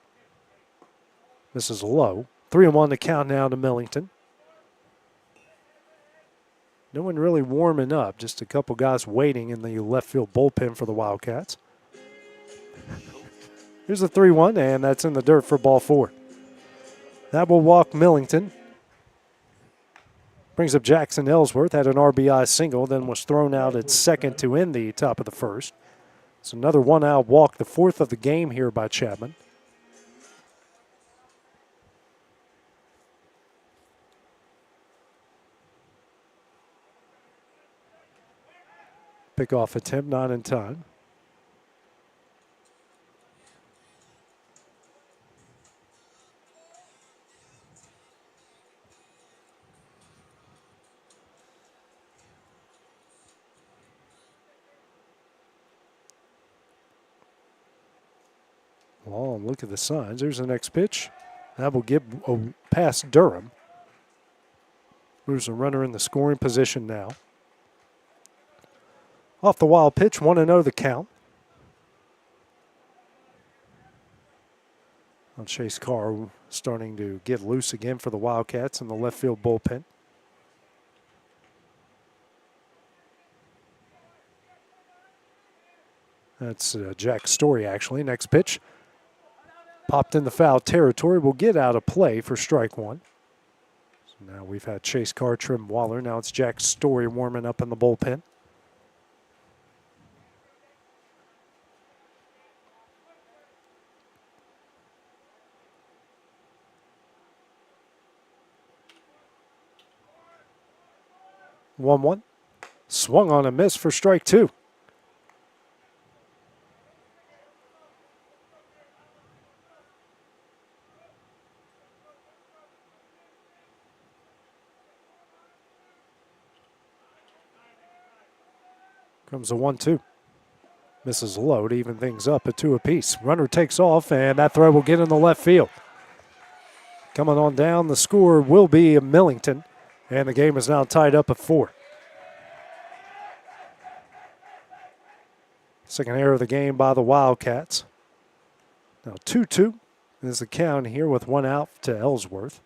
This is low. 3-1 the count now to Millington. No one really warming up. Just a couple guys waiting in the left field bullpen for the Wildcats. Here's a 3-1, and that's in the dirt for ball 4. That will walk Millington. Brings up Jackson Ellsworth, had an RBI single, then was thrown out at second to end the top of the first. It's another one-out walk, the fourth of the game here by Chapman. Pickoff attempt not in time. Well, look at the signs. There's the next pitch. That will get past Durham. Moves a runner in the scoring position now. Off the wild pitch, 1-0 the count. Well, Chase Carr starting to get loose again for the Wildcats in the left field bullpen. That's Jack Story, actually. Next pitch. Popped in the foul territory. Will get out of play for strike one. So now we've had Chase Carr trim Waller. Now it's Jack Story warming up in the bullpen. One. Swung on a miss for strike two. Comes a 1-2. Misses low to even things up at 2 apiece. Runner takes off, and that throw will get in the left field. Coming on down, the score will be Millington, and the game is now tied up at 4. Second error of the game by the Wildcats. Now 2-2 is the count here with one out to Ellsworth.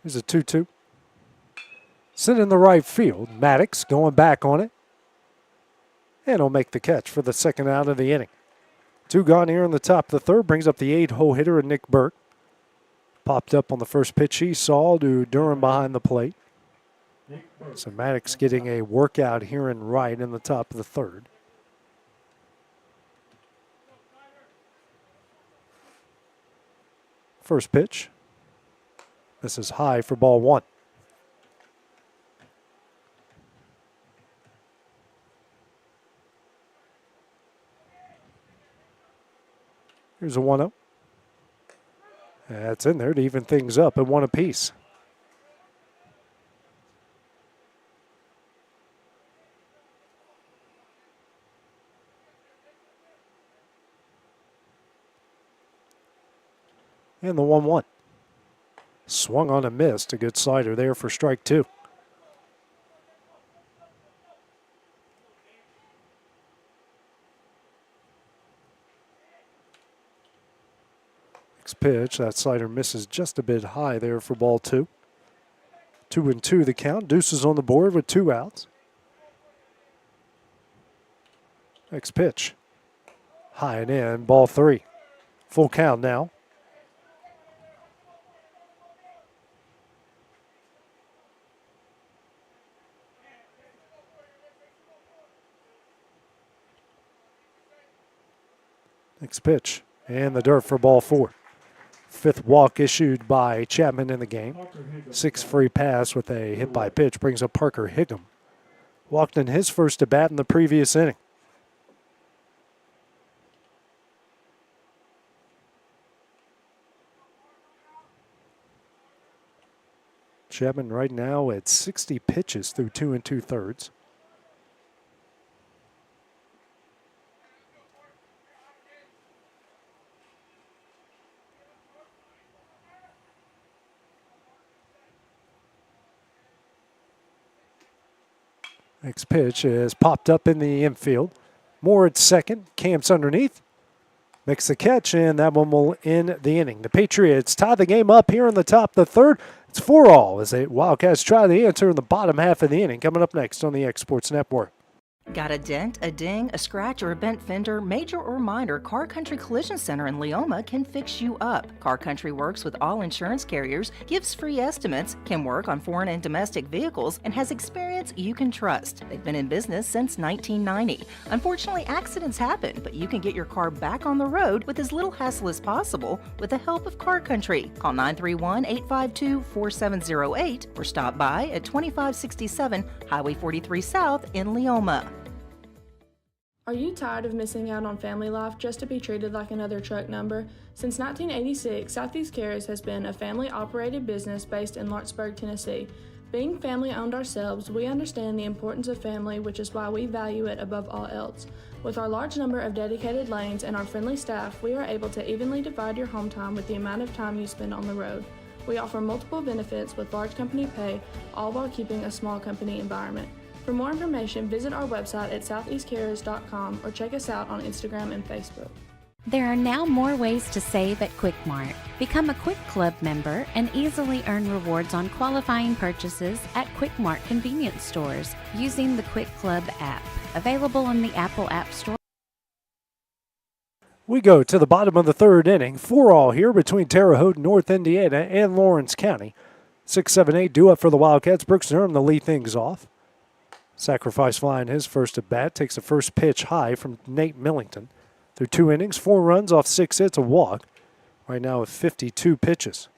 Here's a 2-2. Sent in the right field. Maddox going back on it. And he'll make the catch for the second out of the inning. 2 gone here in the top of the third. Brings up the 8-hole hitter, Nick Burke. Popped up on the first pitch he saw to Durham behind the plate. So Maddox getting a workout here in right in the top of the third. First pitch. This is high for ball 1. Here's a 1-0. That's in there to even things up at 1 apiece. And the 1-1. Swung on and missed. A good slider there for strike 2. Next pitch, that slider misses just a bit high there for ball 2. 2-2 the count. Deuces on the board with 2 outs. Next pitch. High and in, ball 3. Full count now. Next pitch, and the dirt for ball 4. 5th walk issued by Chapman in the game. 6th free pass with a hit by pitch brings up Parker Higgum. Walked in his first at bat in the previous inning. Chapman right now at 60 pitches through 2 2/3. Next pitch is popped up in the infield. Moore at second. Camps underneath. Makes the catch, and that one will end the inning. The Patriots tie the game up here in the top of the third. It's 4-4 as the Wildcats try the answer in the bottom half of the inning. Coming up next on the X Sports Network. Got a dent, a ding, a scratch, or a bent fender? Major or minor, Car Country Collision Center in Leoma can fix you up. Car Country works with all insurance carriers, gives free estimates, can work on foreign and domestic vehicles, and has experience you can trust. They've been in business since 1990. Unfortunately, accidents happen, but you can get your car back on the road with as little hassle as possible with the help of Car Country. Call 931-852-4708 or stop by at 2567 Highway 43 South in Leoma. Are you tired of missing out on family life just to be treated like another truck number? Since 1986, Southeast Cares has been a family-operated business based in Lawrenceburg, Tennessee. Being family-owned ourselves, we understand the importance of family, which is why we value it above all else. With our large number of dedicated lanes and our friendly staff, we are able to evenly divide your home time with the amount of time you spend on the road. We offer multiple benefits with large company pay, all while keeping a small company environment. For more information, visit our website at southeastcarriers.com or check us out on Instagram and Facebook. There are now more ways to save at Quick Mart. Become a Quick Club member and easily earn rewards on qualifying purchases at Quick Mart convenience stores using the Quick Club app, available in the Apple App Store. We go to the bottom of the third inning. 4-all here between Terre Haute, North Indiana, and Lawrence County. 6-7-8 due up for the Wildcats. Brooks Durham to lead things off. Sacrifice fly in his first at bat. Takes the first pitch high from Nate Millington. Through 2 innings, 4 runs off 6 hits, a walk. Right now with 52 pitches.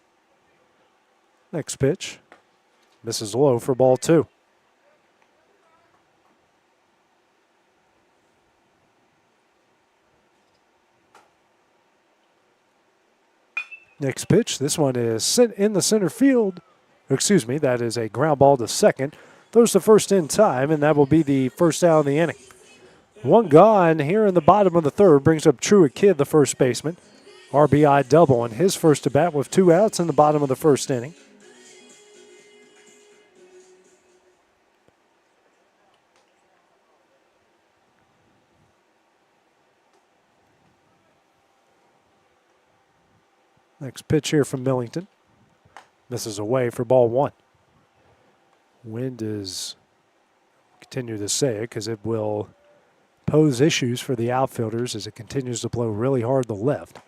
Next pitch. Misses low for ball 2. Next pitch. This one is sent in the center field. Excuse me, that is a ground ball to second. Throws the first in time, and that will be the first out of the inning. 1 gone here in the bottom of the third. Brings up Truett Kidd, the first baseman. RBI double in his first at bat with 2 outs in the bottom of the first inning. Next pitch here from Millington. Misses away for ball 1. Wind is, continue to say it because it will pose issues for the outfielders as it continues to blow really hard to left.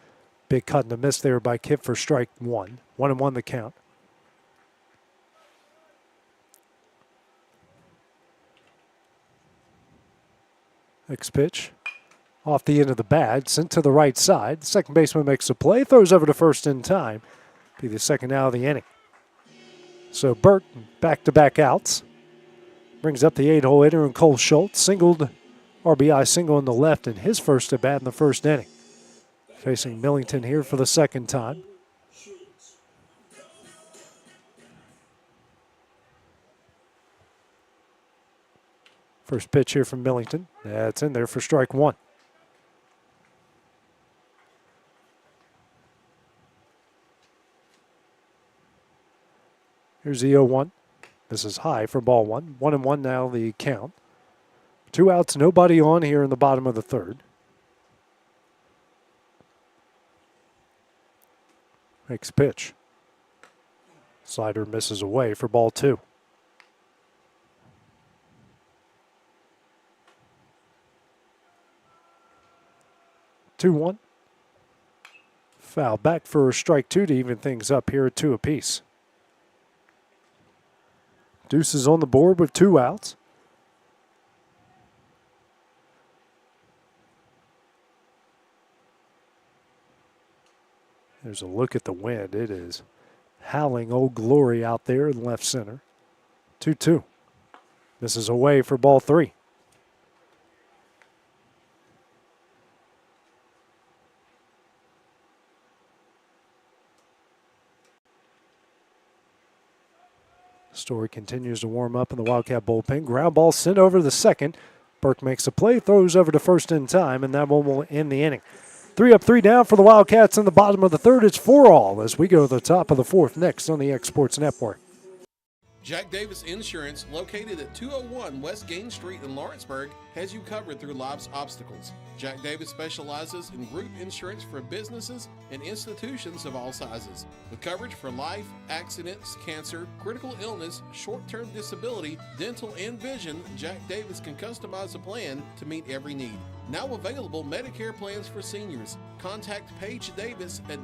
Big cut and a miss there by Kipp for strike 1. 1-1 the count. Next pitch. Off the end of the bat, sent to the right side. Second baseman makes the play, throws over to first in time. Be the second out of the inning. So Burke, back-to-back outs. Brings up the 8-hole hitter and Cole Schultz. Singled, RBI single in the left in his first at bat in the first inning. Facing Millington here for the second time. First pitch here from Millington. That's in there for strike 1. Here's the 0-1. This is high for ball 1. 1-1 now the count. 2 outs, nobody on here in the bottom of the third. Next pitch. Slider misses away for ball 2. Two one. Foul back for strike 2 to even things up here at 2 apiece. Deuce is on the board with 2 outs. There's a look at the wind. It is howling Old Glory out there in left center. 2-2. Misses away for ball 3. Story continues to warm up in the Wildcat bullpen. Ground ball sent over the second. Burke makes a play, throws over to first in time, and that one will end the inning. 3 up, 3 down for the Wildcats in the bottom of the third. It's 4-all as we go to the top of the fourth next on the X Sports Network. Jack Davis Insurance, located at 201 West Gain Street in Lawrenceburg, has you covered through life's obstacles. Jack Davis specializes in group insurance for businesses and institutions of all sizes. With coverage for life, accidents, cancer, critical illness, short-term disability, dental, and vision, Jack Davis can customize a plan to meet every need. Now available Medicare plans for seniors. Contact Paige Davis at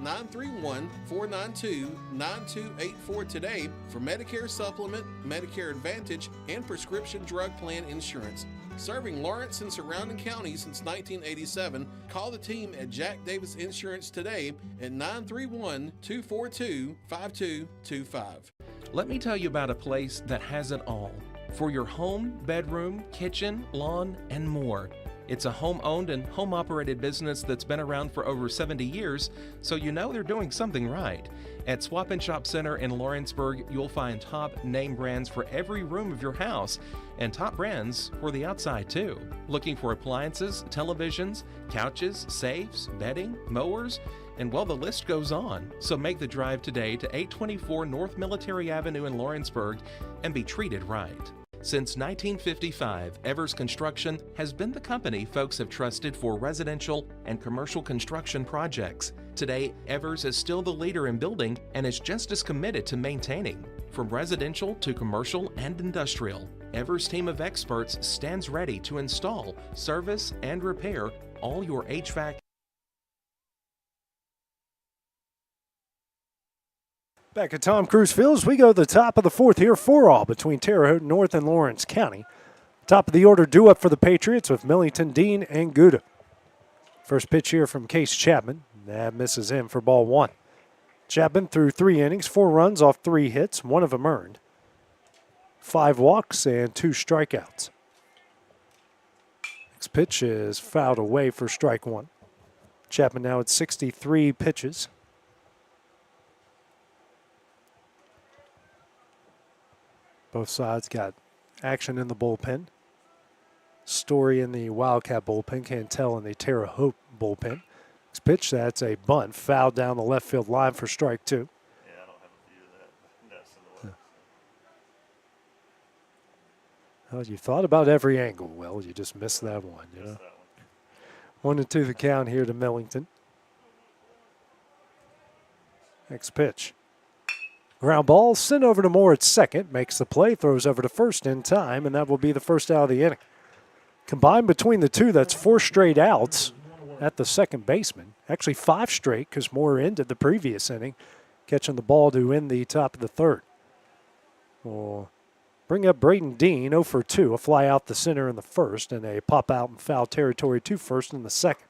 931-492-9284 today for Medicare Supplement, Medicare Advantage, and prescription drug plan insurance. Serving Lawrence and surrounding counties since 1987, call the team at Jack Davis Insurance today at 931-242-5225. Let me tell you about a place that has it all for your home, bedroom, kitchen, lawn, and more. It's a home-owned and home-operated business that's been around for over 70 years, so you know they're doing something right. At Swap and Shop Center in Lawrenceburg, you'll find top name brands for every room of your house and top brands for the outside too. Looking for appliances, televisions, couches, safes, bedding, mowers, and well, the list goes on. So make the drive today to 824 North Military Avenue in Lawrenceburg and be treated right. Since 1955, Evers Construction has been the company folks have trusted for residential and commercial construction projects. Today, Evers is still the leader in building and is just as committed to maintaining. From residential to commercial and industrial, Evers' team of experts stands ready to install, service, and repair all your HVAC. Back at Tom Cruise Fields, we go to the top of the fourth here, 4-all between Terre Haute North and Lawrence County. Top of the order due up for the Patriots with Millington, Dean, and Gouda. First pitch here from Case Chapman. That misses in for ball one. Chapman threw 3 innings, 4 runs off 3 hits, 1 of them earned. 5 walks and 2 strikeouts. Next pitch is fouled away for strike 1. Chapman now at 63 pitches. Both sides got action in the bullpen. Story in the Wildcat bullpen, Cantel in the Terre Haute bullpen. Next pitch, that's a bunt, fouled down the left field line for strike 2. Yeah, I don't have a view of that. That's in the left. Well, you thought about every angle. Well, you just missed that one, you know. 1-2 the count here to Millington. Next pitch. Ground ball sent over to Moore at second. Makes the play, throws over to first in time, and that will be the first out of the inning. Combined between the two, that's 4 straight outs at the second baseman. Actually 5 straight because Moore ended the previous inning, catching the ball to end the top of the third. We'll bring up Braden Dean, 0 for 2. A fly out the center in the first and a pop out in foul territory to first in the second.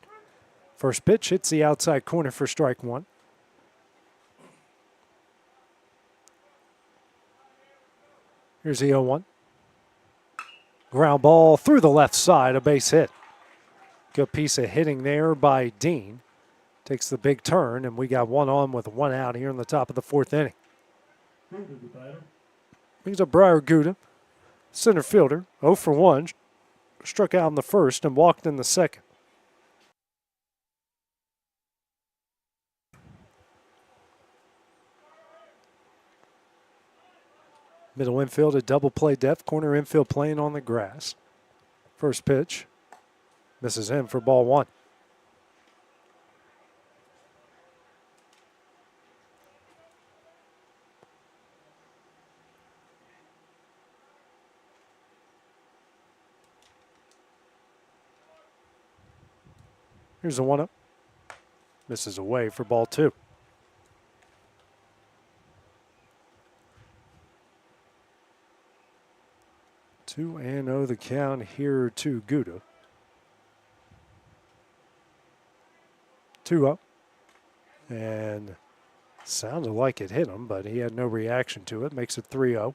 First pitch hits the outside corner for strike 1. Here's the 0-1. Ground ball through the left side, a base hit. Good piece of hitting there by Dean. Takes the big turn, and we got 1 on with 1 out here in the top of the 4th inning. Brings up Briar Gouda, center fielder, 0 for 1. Struck out in the first and walked in the second. Middle infield at double play depth, corner infield playing on the grass. First pitch, misses in for ball 1. Here's a 1-up. Misses away for ball 2. 2-0 the count here to Gouda. 2 up. And sounded like it hit him, but he had no reaction to it. Makes it 3-0.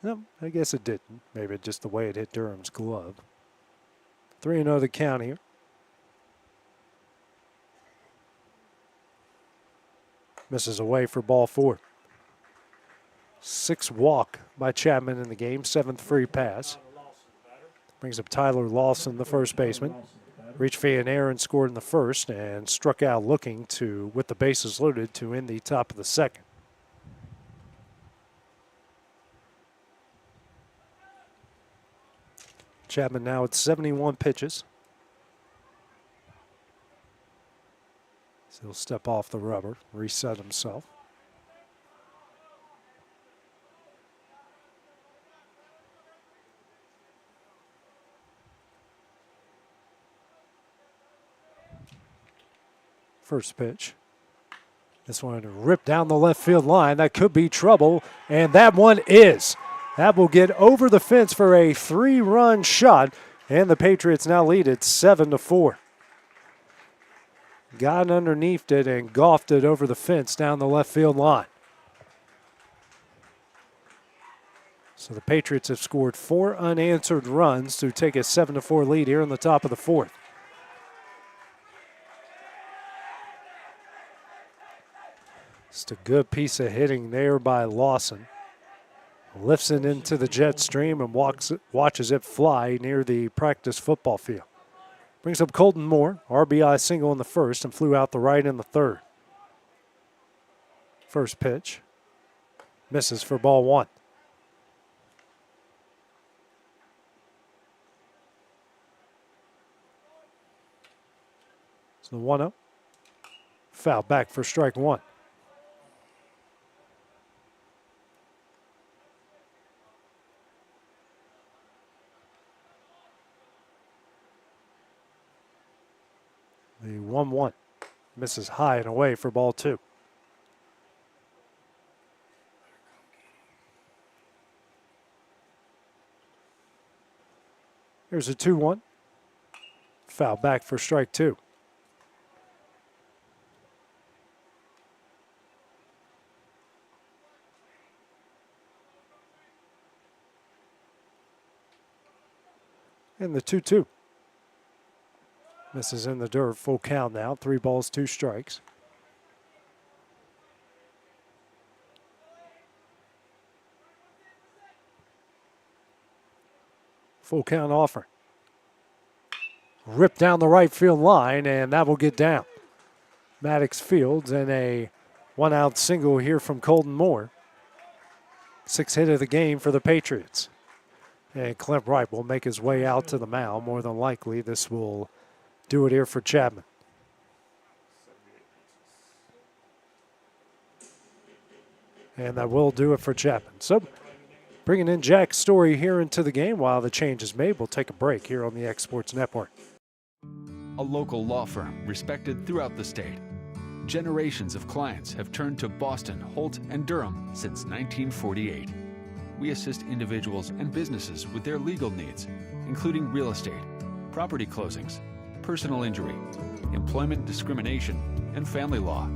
No, I guess it didn't. Maybe just the way it hit Durham's glove. 3-0 the count here. Misses away for ball 4. 6th walk by Chapman in the game, 7th free pass. Brings up Tyler Lawson, the first baseman. reached for an error and scored in the first and struck out looking to, with the bases loaded, to end the top of the second. Chapman now at 71 pitches. So he'll step off the rubber, reset himself. First pitch. This one ripped down the left field line. That could be trouble, and that one is. That will get over the fence for a 3-run shot, and the Patriots now lead it 7-4. Got underneath it and golfed it over the fence down the left field line. So the Patriots have scored 4 unanswered runs to take a 7-4 lead here in the top of the fourth. Just a good piece of hitting there by Lawson. Lifts it into the jet stream and watches it fly near the practice football field. Brings up Colton Moore, RBI single in the first and flew out the right in the third. First pitch. Misses for ball 1. So the 1-0. Foul back for strike 1. The 1-1 misses high and away for ball 2. Here's a 2-1. Foul back for strike 2. And the 2-2. Misses in the dirt, full count now. 3 balls, 2 strikes. Full count offer. Ripped down the right field line, and that will get down. Maddox fields and a 1-out single here from Colton Moore. 6th hit of the game for the Patriots. And Clint Wright will make his way out to the mound. More than likely, this will do it here for Chapman. And that will do it for Chapman. So bringing in Jack Story here into the game while the change is made. We'll take a break here on the X Sports Network. A local law firm respected throughout the state. Generations of clients have turned to Boston, Holt, and Durham since 1948. We assist individuals and businesses with their legal needs, including real estate, property closings, personal injury, employment discrimination, and family law.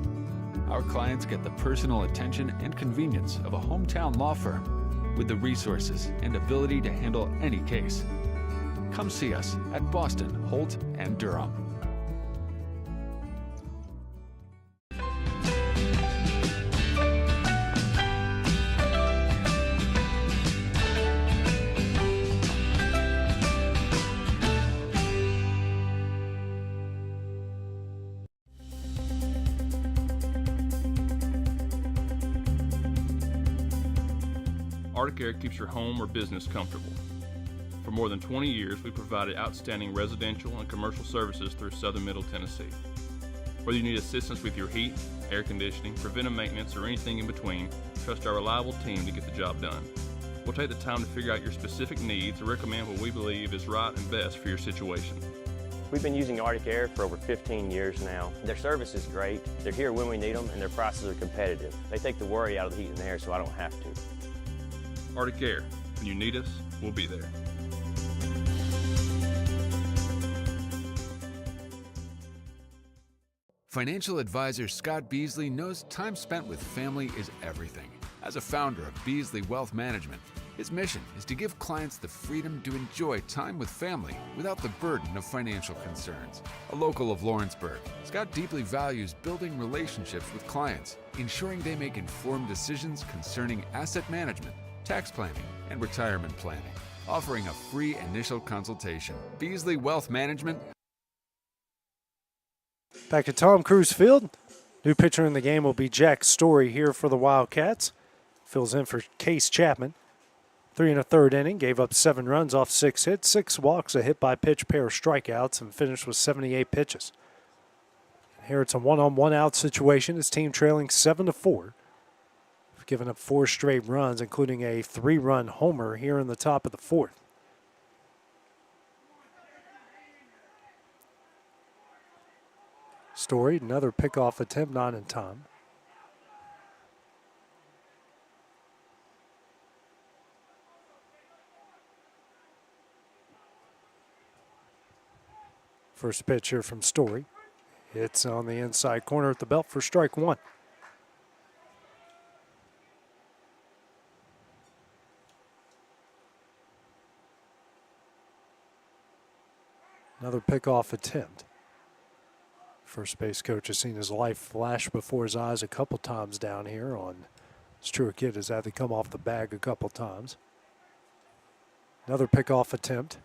Our clients get the personal attention and convenience of a hometown law firm with the resources and ability to handle any case. Come see us at Boston, Holt, and Durham. Arctic Air keeps your home or business comfortable. For more than 20 years, we provided outstanding residential and commercial services through Southern Middle Tennessee. Whether you need assistance with your heat, air conditioning, preventive maintenance, or anything in between, trust our reliable team to get the job done. We'll take the time to figure out your specific needs and recommend what we believe is right and best for your situation. We've been using Arctic Air for over 15 years now. Their service is great, they're here when we need them, and their prices are competitive. They take the worry out of the heat and air so I don't have to. Arctic Air. When you need us, we'll be there. Financial advisor Scott Beasley knows time spent with family is everything. As a founder of Beasley Wealth Management, his mission is to give clients the freedom to enjoy time with family without the burden of financial concerns. A local of Lawrenceburg, Scott deeply values building relationships with clients, ensuring they make informed decisions concerning asset management, tax planning, and retirement planning, offering a free initial consultation. Beasley Wealth Management, Back at Tom Cruise Field. New pitcher in the game will be Jack Story here for the Wildcats. Fills in for Case Chapman. 3 1/3 inning, gave up 7 runs off 6 hits, 6 walks, a hit by pitch, pair of strikeouts, and finished with 78 pitches. Here it's a 1-on-1 out situation. His team trailing 7-4. Given up 4 straight runs, including a 3-run homer here in the top of the 4th. Story, another pickoff attempt, not in time. First pitch here from Story. It's on the inside corner at the belt for strike 1. Another pickoff attempt. First base coach has seen his life flash before his eyes a couple times down here on Stewart Kidd has had to come off the bag a couple times. Another pickoff attempt.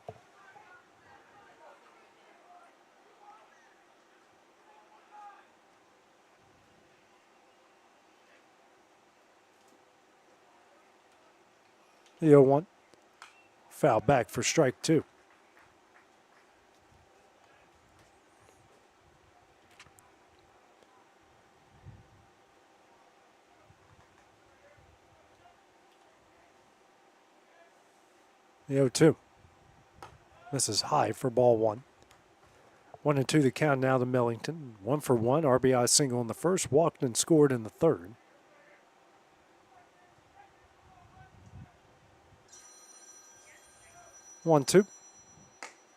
The 0-1. Foul back for strike 2. The 0-2. This is high for ball 1. 1-2 the count now to Millington. 1 for 1. RBI single in the first. Walked and scored in the third. One, 2.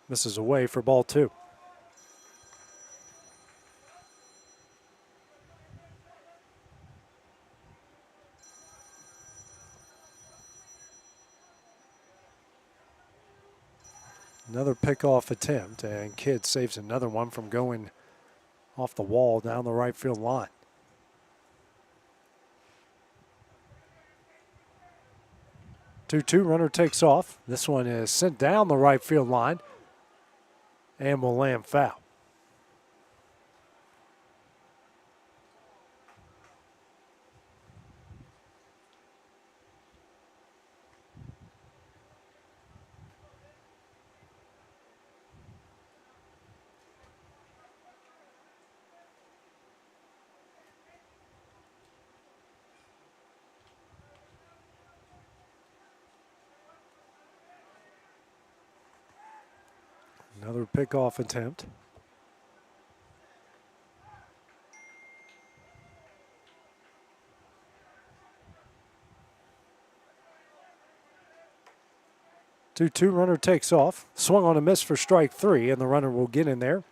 This is away for ball 2. Another pickoff attempt, and Kidd saves another one from going off the wall down the right field line. Two runner takes off. This one is sent down the right field line and will land foul. Another pickoff attempt. Two runner takes off. Swung on a miss for strike 3, and the runner will get in there.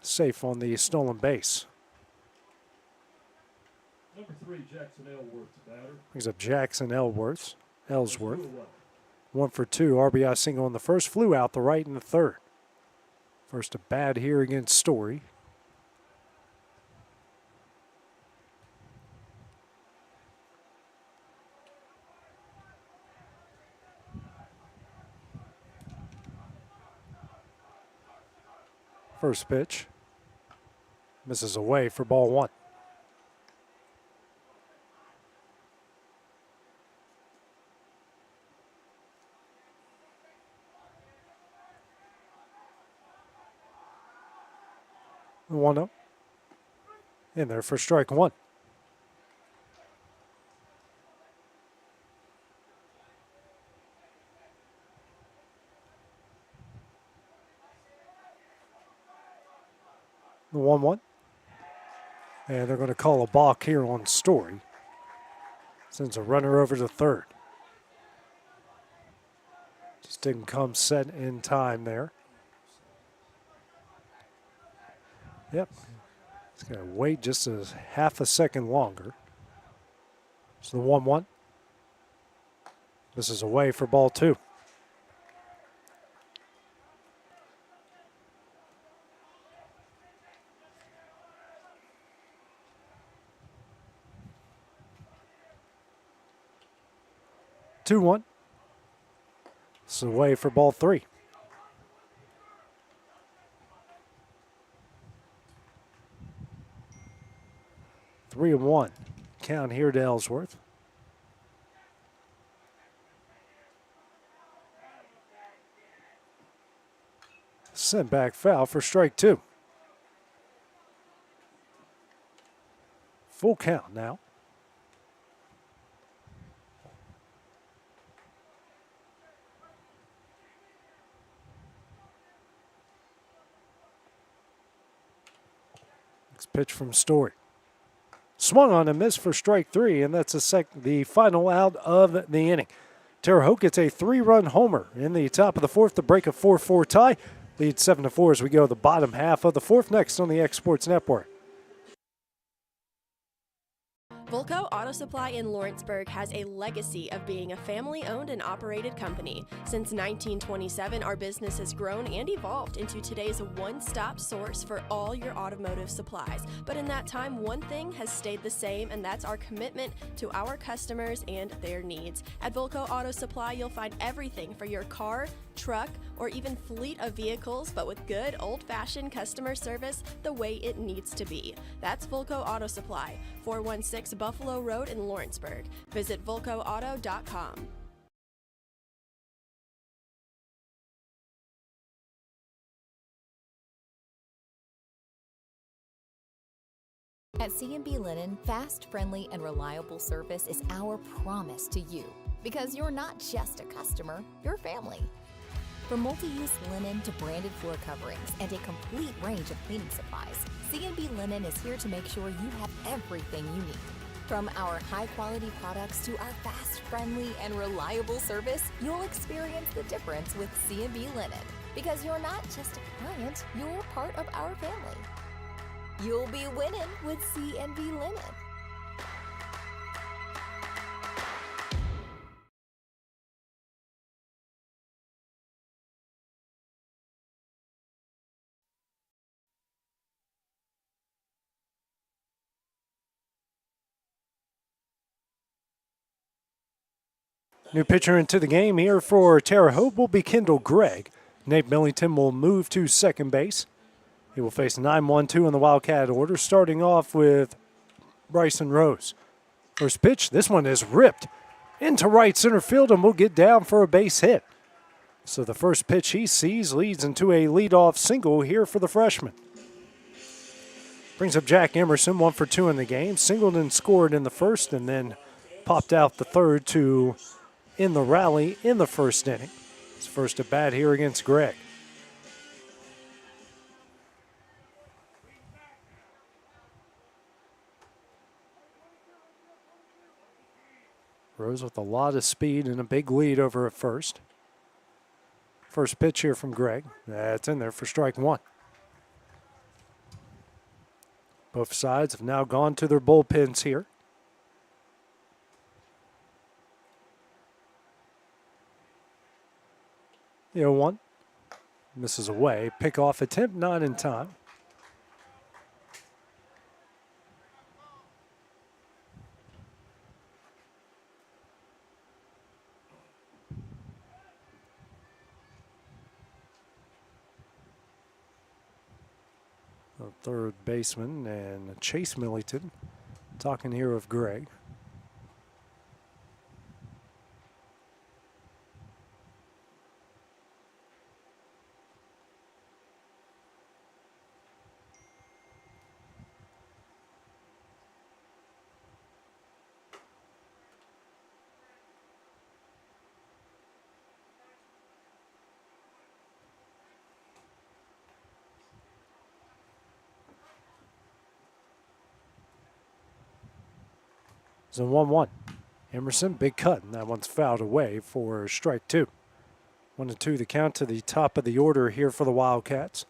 Safe on the stolen base. Number 3, Jackson Ellsworth, batter. Brings up Jackson Ellsworth. 1 for 2. RBI single in the first. Flew out the right in the third. First a bat here against Story. First pitch. Misses away for ball 1. The 1-0. In there for strike 1. The 1-1. And they're going to call a balk here on Story. Sends a runner over to third. Just didn't come set in time there. Yep. It's going to wait just a half a second longer. So the 1-1. This is away for ball 2. Two-one. This is away for ball 3. 3-1 count here to Ellsworth. Sent back foul for strike 2. Full count now. Next pitch from Story. Swung on and missed for strike 3, and that's the final out of the inning. Terre Haute gets a 3-run homer in the top of the 4th to break a 4-4 tie. Leads 7-4 as we go the bottom half of the 4th, next on the X Sports Network. Volco Auto Supply in Lawrenceburg has a legacy of being a family-owned and operated company. Since 1927, our business has grown and evolved into today's one-stop source for all your automotive supplies. But in that time, one thing has stayed the same, and that's our commitment to our customers and their needs. At Volco Auto Supply, you'll find everything for your car, truck, or even fleet of vehicles, but with good old-fashioned customer service the way it needs to be. That's Volco Auto Supply, 416 Buffalo Road in Lawrenceburg. Visit VolcoAuto.com. At C&B Linen, fast, friendly, and reliable service is our promise to you. Because you're not just a customer, you're family. From multi-use linen to branded floor coverings and a complete range of cleaning supplies, C&B Linen is here to make sure you have everything you need. From our high-quality products to our fast, friendly, and reliable service, you'll experience the difference with C&B Linen. Because you're not just a client, you're part of our family. You'll be winning with C&B Linen. New pitcher into the game here for Terre Haute will be Kendall Gregg. Nate Millington will move to second base. He will face 9-1-2 in the Wildcat order, starting off with Bryson Rose. First pitch, this one is ripped into right center field and will get down for a base hit. So the first pitch he sees leads into a leadoff single here for the freshman. Brings up Jack Emerson, 1 for 2 in the game. Singled and scored in the first and then popped out the third to in the rally in the first inning. His first at bat here against Gregg. Rose with a lot of speed and a big lead over at first. First pitch here from Gregg. That's in there for strike 1. Both sides have now gone to their bullpens here. 0-1. Misses away. Pickoff attempt not in time. The third baseman and Chase Millington talking here of Gregg. It's a 1-1. Emerson, big cut, and that one's fouled away for strike 2. 1-2 the count to the top of the order here for the Wildcats.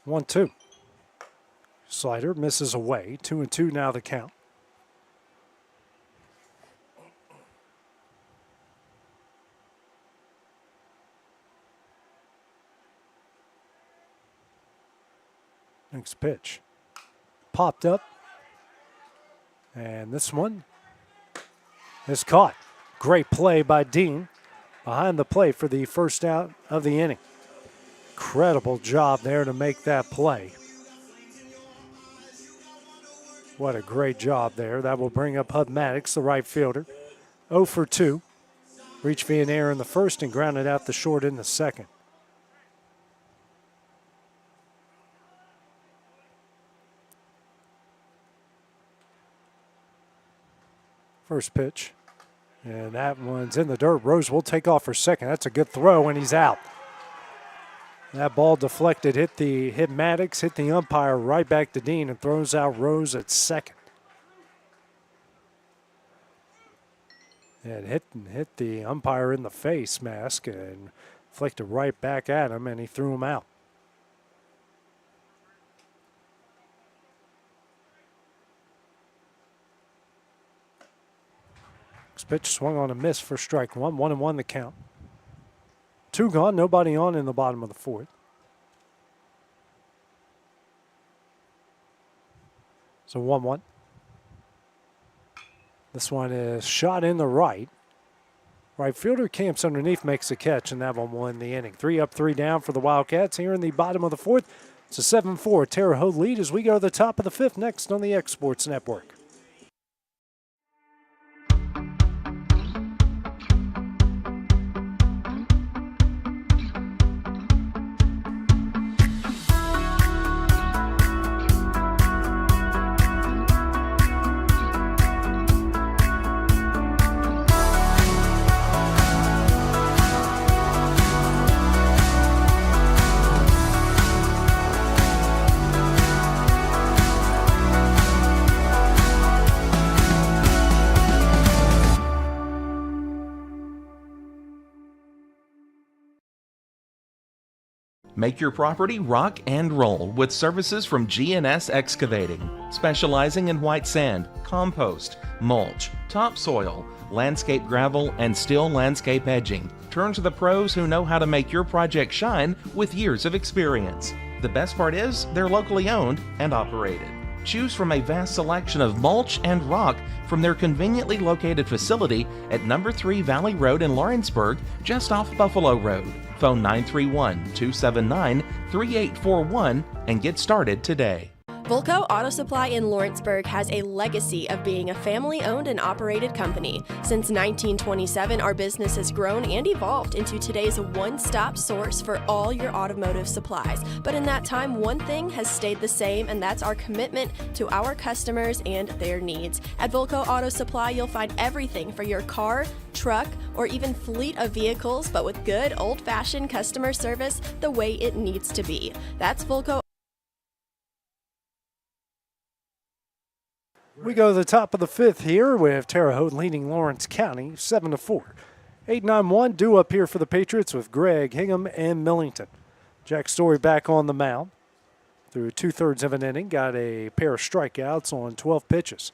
One, 2. Slider misses away. 2-2 now the count. Next pitch. Popped up. And this one is caught. Great play by Dean. behind the plate for the first out of the inning. Incredible job there to make that play. What a great job there. That will bring up Hub Maddox, the right fielder. 0 for 2. Reached via an error in the first and grounded out the short in the second. First pitch. And that one's in the dirt. Rose will take off for second. That's a good throw, and he's out. That ball deflected, hit Maddox, hit the umpire right back to Dean, and throws out Rose at second. And hit the umpire in the face mask and flicked it right back at him, and he threw him out. This pitch swung on a miss for strike one. 1-1 the count. 2 gone, nobody on in the bottom of the fourth. So 1-1. This one is shot in the right. Right fielder camps underneath, makes a catch, and that one will end the inning. 3 up, 3 down for the Wildcats here in the bottom of the fourth. It's a 7-4 Terre Haute lead as we go to the top of the fifth next on the X Sports Network. Make your property rock and roll with services from GNS Excavating, specializing in white sand, compost, mulch, topsoil, landscape gravel, and steel landscape edging. Turn to the pros who know how to make your project shine with years of experience. The best part is they're locally owned and operated. Choose from a vast selection of mulch and rock from their conveniently located facility at number 3 Valley Road in Lawrenceburg, just off Buffalo Road. Phone 931-279-3841 and get started today. Volco Auto Supply in Lawrenceburg has a legacy of being a family-owned and operated company. Since 1927, our business has grown and evolved into today's one-stop source for all your automotive supplies. But in that time, one thing has stayed the same, and that's our commitment to our customers and their needs. At Volco Auto Supply, you'll find everything for your car, truck, or even fleet of vehicles, but with good old-fashioned customer service the way it needs to be. That's Volco. We go to the top of the fifth here with Terre Haute leading Lawrence County 7-4. 8-9-1 due up here for the Patriots with Gregg, Hingham, and Millington. Jack Story back on the mound. Through 2/3 of an inning, got a pair of strikeouts on 12 pitches.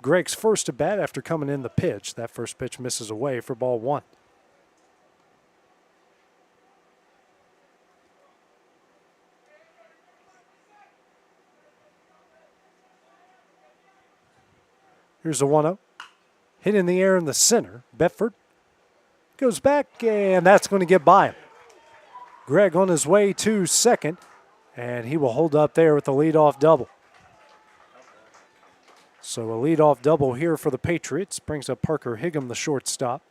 Gregg's first at bat after coming in the pitch. That first pitch misses away for ball 1. Here's a 1-0. Hit in the air in the center. Bedford goes back, and that's going to get by him. Gregg on his way to second, and he will hold up there with the leadoff double. So a leadoff double here for the Patriots. Brings up Parker Higham, the shortstop.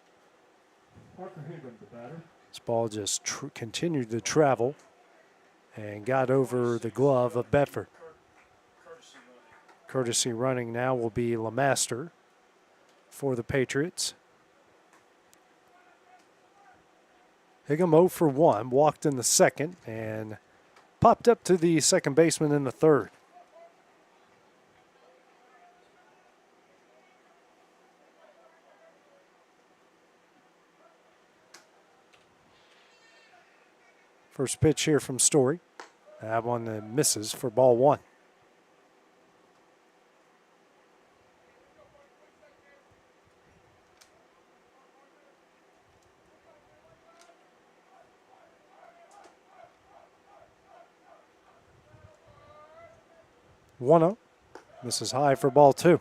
Parker Higham, the batter. This ball just continued to travel and got over the glove of Bedford. Courtesy running now will be LeMaster for the Patriots. Higham 0 for 1, walked in the second and popped up to the second baseman in the third. First pitch here from Story. That one misses for ball 1. One 0. This is high for ball 2.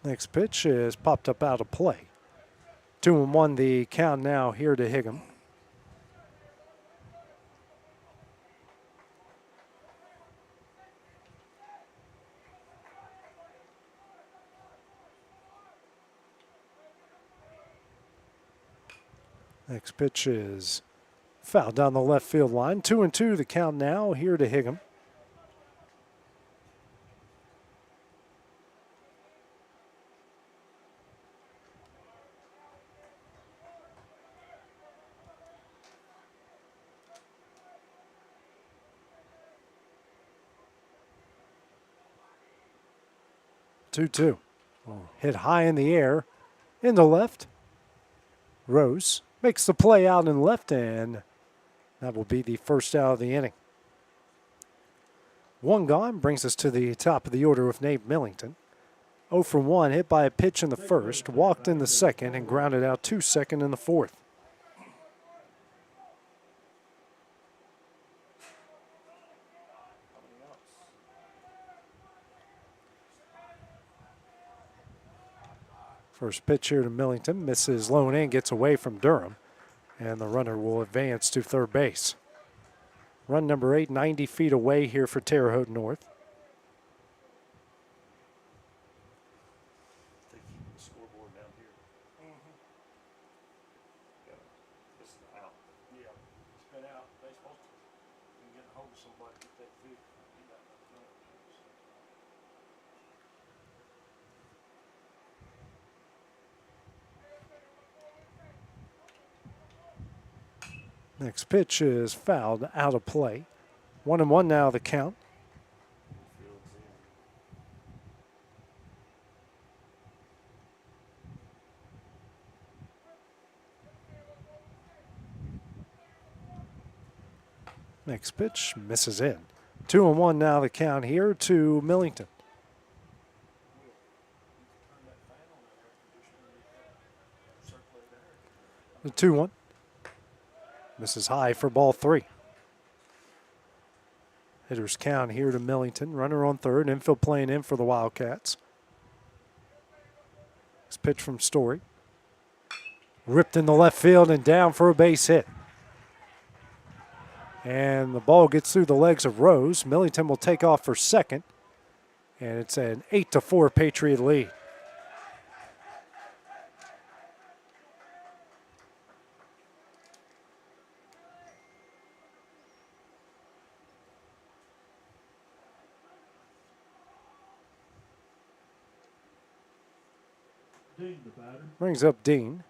Next pitch is popped up out of play. 2-1 the count now here to Higham. Next pitch is foul down the left field line. 2-2 the count now here to Higham. Hit high in the air, into left. Rose makes the play out in left, and that will be the first out of the inning. One gone brings us to the top of the order with Nate Millington. 0 for 1, hit by a pitch in the first, walked in the second, and grounded out 2-2 in the fourth. First pitch here to Millington, misses low and in, gets away from Durham, and the runner will advance to third base. Run number 8, 90 feet away here for Terre Haute North. They keep the scoreboard down here. This is out. Yeah, it's been out. They're supposed to get a hold of somebody to get that fixed. Next pitch is fouled out of play. 1-1 now the count. Next pitch misses in. 2-1 now the count here to Millington. The 2-1. Misses high for ball 3. Hitters count here to Millington. Runner on third. Infield playing in for the Wildcats. This pitch from Story. Ripped in the left field and down for a base hit. And the ball gets through the legs of Rose. Millington will take off for second. And it's an 8-4 Patriot lead. Dean, the batter. Brings up Dean.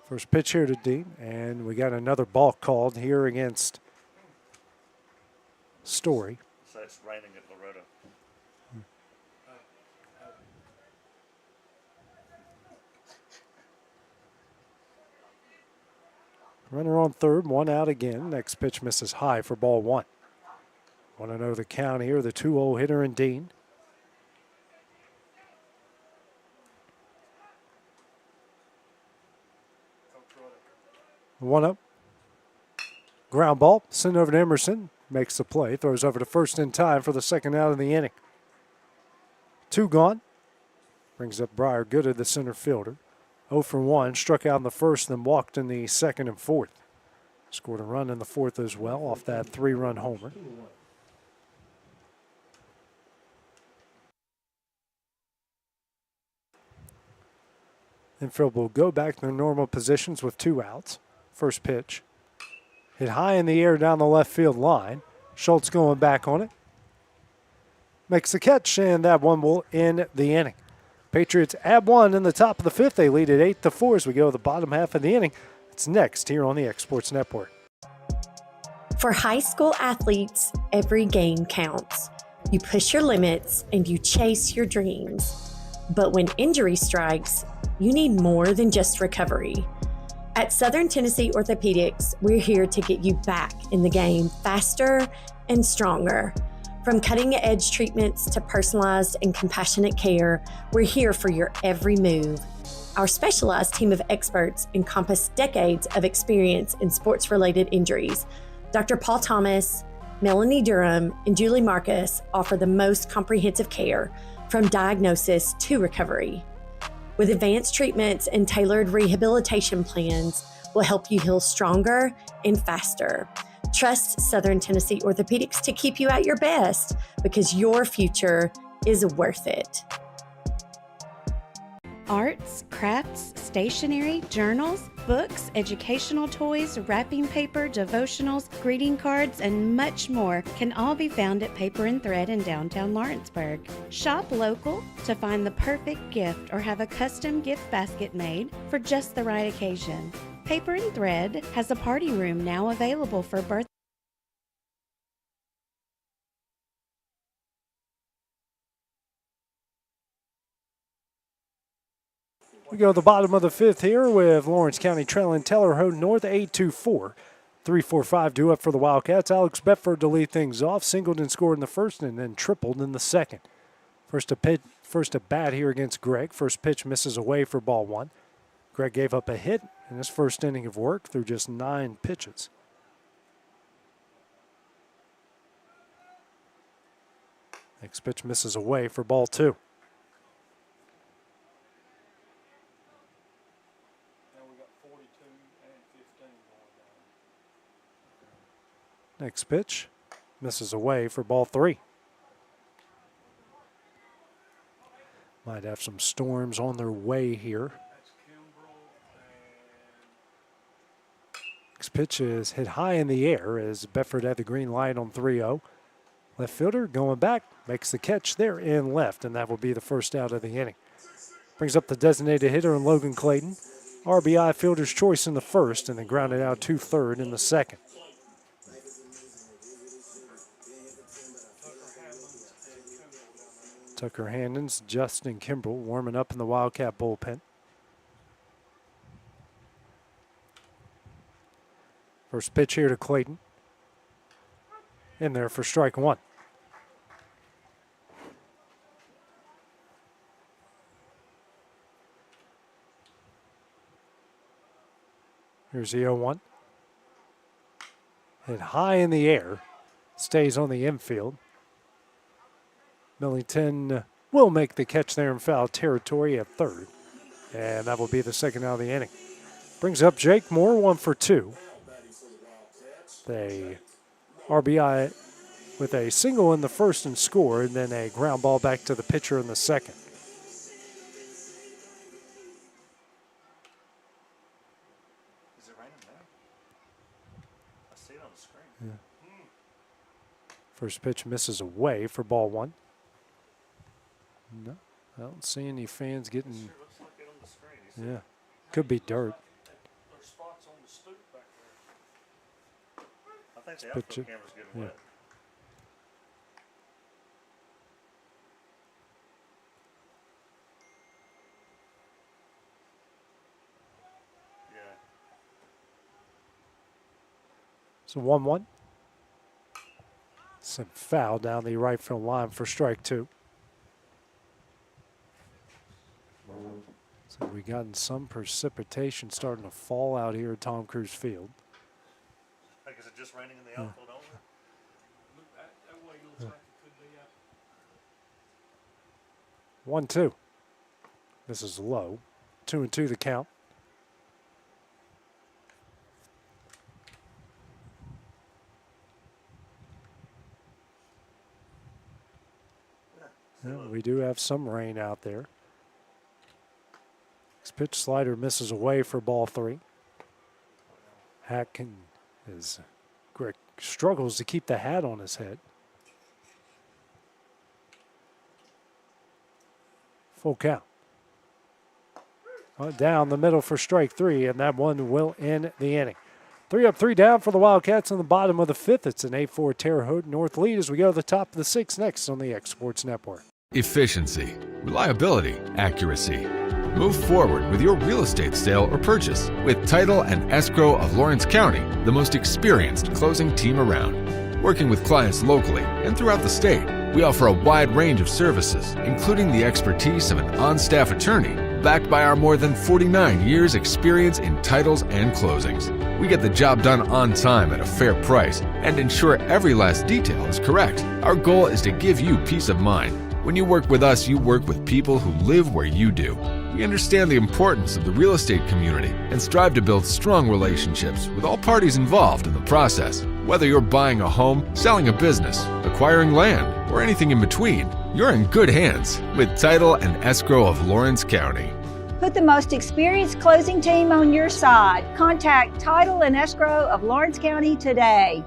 First pitch here to Dean, and we got another balk called here against Story. So it's raining at Loretta. Runner on third, one out again. Next pitch misses high for ball 1. Want to know the count here, the 2-0 hitter in Dean. One up. Ground ball, sent over to Emerson. Makes the play, throws over to first in time for the second out of the inning. 2 gone. Brings up Briar Gooded, the center fielder. 0 for 1, struck out in the first, then walked in the second and fourth. Scored a run in the fourth as well off that 3-run homer. Infield will go back to their normal positions with 2 outs. First pitch. Hit high in the air down the left field line. Schultz going back on it. Makes the catch, and that one will end the inning. Patriots add 1 in the top of the 5th. They lead at 8-4 as we go to the bottom half of the inning. It's next here on the Exports Network. For high school athletes, every game counts. You push your limits and you chase your dreams. But when injury strikes, you need more than just recovery. At Southern Tennessee Orthopedics, we're here to get you back in the game faster and stronger. From cutting-edge treatments to personalized and compassionate care, we're here for your every move. Our specialized team of experts encompass decades of experience in sports-related injuries. Dr. Paul Thomas, Melanie Durham, and Julie Marcus offer the most comprehensive care from diagnosis to recovery. With advanced treatments and tailored rehabilitation plans, will help you heal stronger and faster. Trust Southern Tennessee Orthopedics to keep you at your best because your future is worth it. Arts, crafts, stationery, journals, books, educational toys, wrapping paper, devotionals, greeting cards, and much more can all be found at Paper and Thread in downtown Lawrenceburg. Shop local to find the perfect gift or have a custom gift basket made for just the right occasion. Paper and Thread has a party room now available for birthday. We go to the bottom of the fifth here with Lawrence County trailing Terre Haute North 8-4. 3-4-5 due up for the Wildcats. Alex Bedford to lead things off. Singled and scored in the first and then tripled in the second. First at bat here against Greg. First pitch misses away for ball one. Greg gave up a hit in his first inning of work through just 9 pitches. Next pitch misses away for ball two. Next pitch misses away for ball three. Might have some storms on their way here. Next pitch is hit high in the air as Bedford had the green light on 3-0. Left fielder going back, makes the catch there in left, and that will be the first out of the inning. Brings up the designated hitter in Logan Clayton. RBI fielder's choice in the first, and then grounded out to third in the second. Tucker Hammonds, Justin Kimbrell warming up in the Wildcat bullpen. First pitch here to Clayton. In there for strike one. Here's the 0-1. Hit high in the air. Stays on the infield. Millington will make the catch there in foul territory at third. And that will be the second out of the inning. Brings up Jake Moore, 1 for 2. They RBI with a single in the first and score, and then a ground ball back to the pitcher in the second. Is it raining now? I see it on the screen. Yeah. First pitch misses away for ball one. No, I don't see any fans getting. Sure looks like it on the screen. Yeah, could be dirt. There's spots on the stoop back there. I think the outfield camera's getting wet. So 1-1. Some foul down the right field line for strike two. So we've gotten some precipitation starting to fall out here at Tom Cruise Field. Like, is it just raining in the outfield only? That way looks like it could be out. 1-2. This is low. 2-2 the count. Well, we do have some rain out there. This pitch slider misses away for ball three. Greg struggles to keep the hat on his head. Full count. Down the middle for strike three, and that one will end the inning. 3 up, 3 down for the Wildcats in the bottom of the fifth. It's an 8-4 Terre Haute North lead as we go to the top of the sixth next on the X Sports Network. Efficiency, reliability, accuracy. Move forward with your real estate sale or purchase with Title and Escrow of Lawrence County, the most experienced closing team around. Working with clients locally and throughout the state, we offer a wide range of services, including the expertise of an on-staff attorney backed by our more than 49 years experience in titles and closings. We get the job done on time at a fair price and ensure every last detail is correct. Our goal is to give you peace of mind. When you work with us, you work with people who live where you do. We understand the importance of the real estate community and strive to build strong relationships with all parties involved in the process. Whether you're buying a home, selling a business, acquiring land, or anything in between, you're in good hands with Title and Escrow of Lawrence County. Put the most experienced closing team on your side. Contact Title and Escrow of Lawrence County today.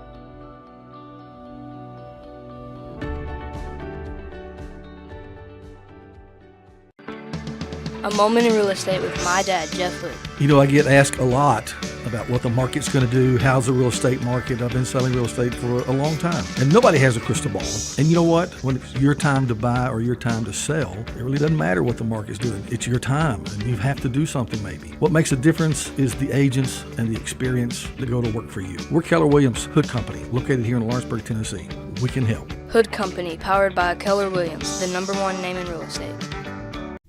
A moment in real estate with my dad, Jeff Hood. You know, I get asked a lot about what the market's going to do. How's the real estate market? I've been selling real estate for a long time. And nobody has a crystal ball. And you know what? When it's your time to buy or your time to sell, it really doesn't matter what the market's doing. It's your time, and you have to do something maybe. What makes a difference is the agents and the experience that go to work for you. We're Keller Williams Hood Company, located here in Lawrenceburg, Tennessee. We can help. Hood Company, powered by Keller Williams, the #1 name in real estate.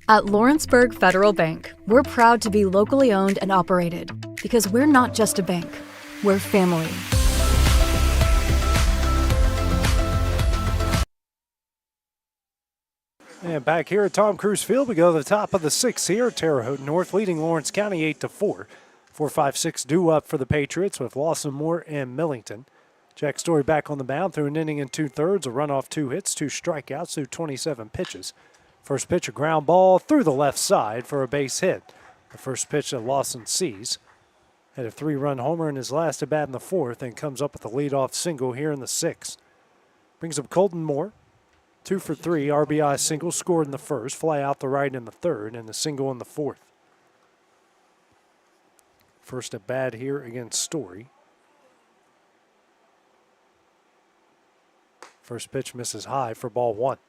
At Lawrenceburg Federal Bank, we're proud to be locally owned and operated because we're not just a bank, we're family. And back here at Tom Cruise Field, we go to the top of the 6th here. Terre Haute North leading Lawrence County 8-4. 4-5-6 due up for the Patriots with Lawson Moore and Millington. Jack Story back on the mound through an inning and 2/3, a runoff, 2 hits, 2 strikeouts through 27 pitches. First pitch, a ground ball through the left side for a base hit. The first pitch that Lawson sees. Had a 3-run homer in his last at bat in the 4th and comes up with a leadoff single here in the 6th. Brings up Colton Moore. 2 for 3, RBI single scored in the 1st, fly out the right in the 3rd, and a single in the 4th. First at bat here against Story. First pitch misses high for ball 1.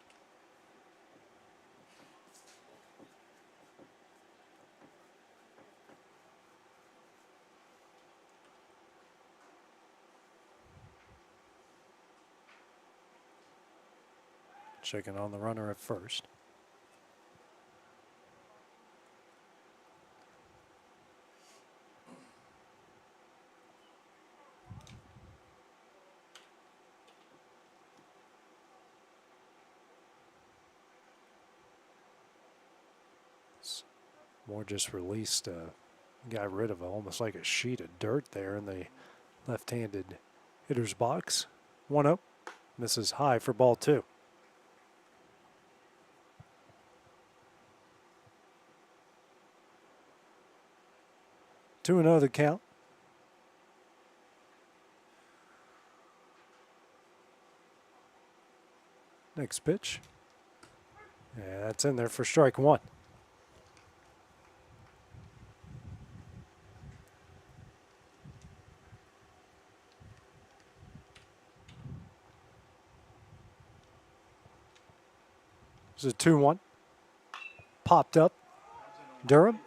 Checking on the runner at first. Moore just released, got rid of almost like a sheet of dirt there in the left-handed hitter's box. 1-0, misses high for ball 2. 2-0 the count. Next pitch. Yeah, that's in there for strike 1. This is a 2-1. Popped up. Durham.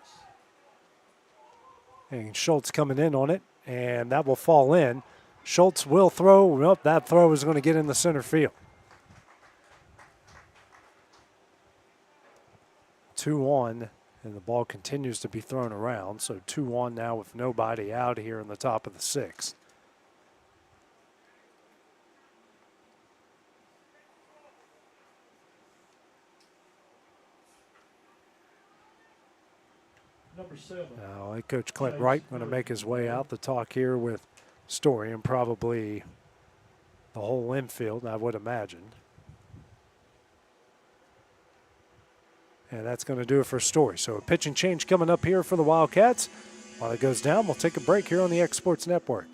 And Schultz coming in on it, and that will fall in. Schultz will throw. Well, that throw is going to get in the center field. 2-1, and the ball continues to be thrown around. So 2-1 now with nobody out here in the top of the 6th. Number 7. Now, Coach Clint Wright going to make his way out to talk here with Story and probably the whole infield, I would imagine. And that's going to do it for Story. So a pitching change coming up here for the Wildcats. While it goes down, we'll take a break here on the X Sports Network.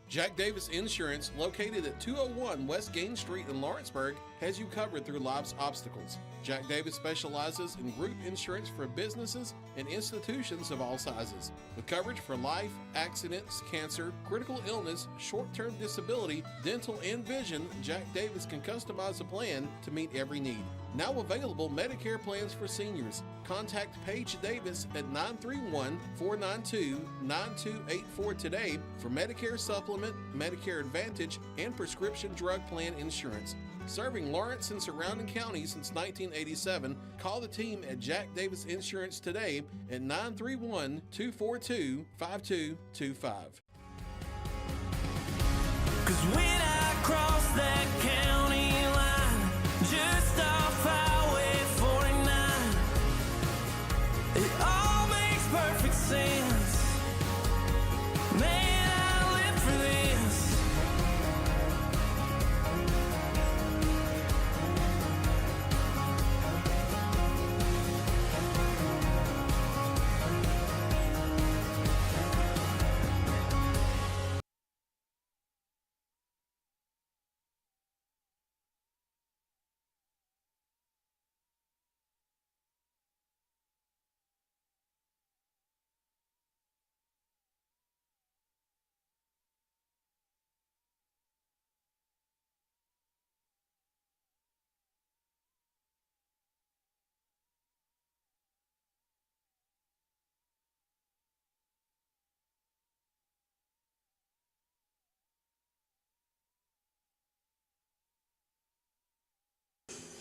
Jack Davis Insurance, located at 201 West Gain Street in Lawrenceburg, has you covered through life's obstacles. Jack Davis specializes in group insurance for businesses and institutions of all sizes. With coverage for life, accidents, cancer, critical illness, short-term disability, dental, and vision, Jack Davis can customize a plan to meet every need. Now available Medicare plans for seniors. Contact Paige Davis at 931-492-9284 today for Medicare Supplement, Medicare Advantage, and prescription drug plan insurance. Serving Lawrence and surrounding counties since 1987, call the team at Jack Davis Insurance today at 931-242-5225. Cause when I cross that county line, just off Highway 49, it all makes perfect sense. Man, I live for this.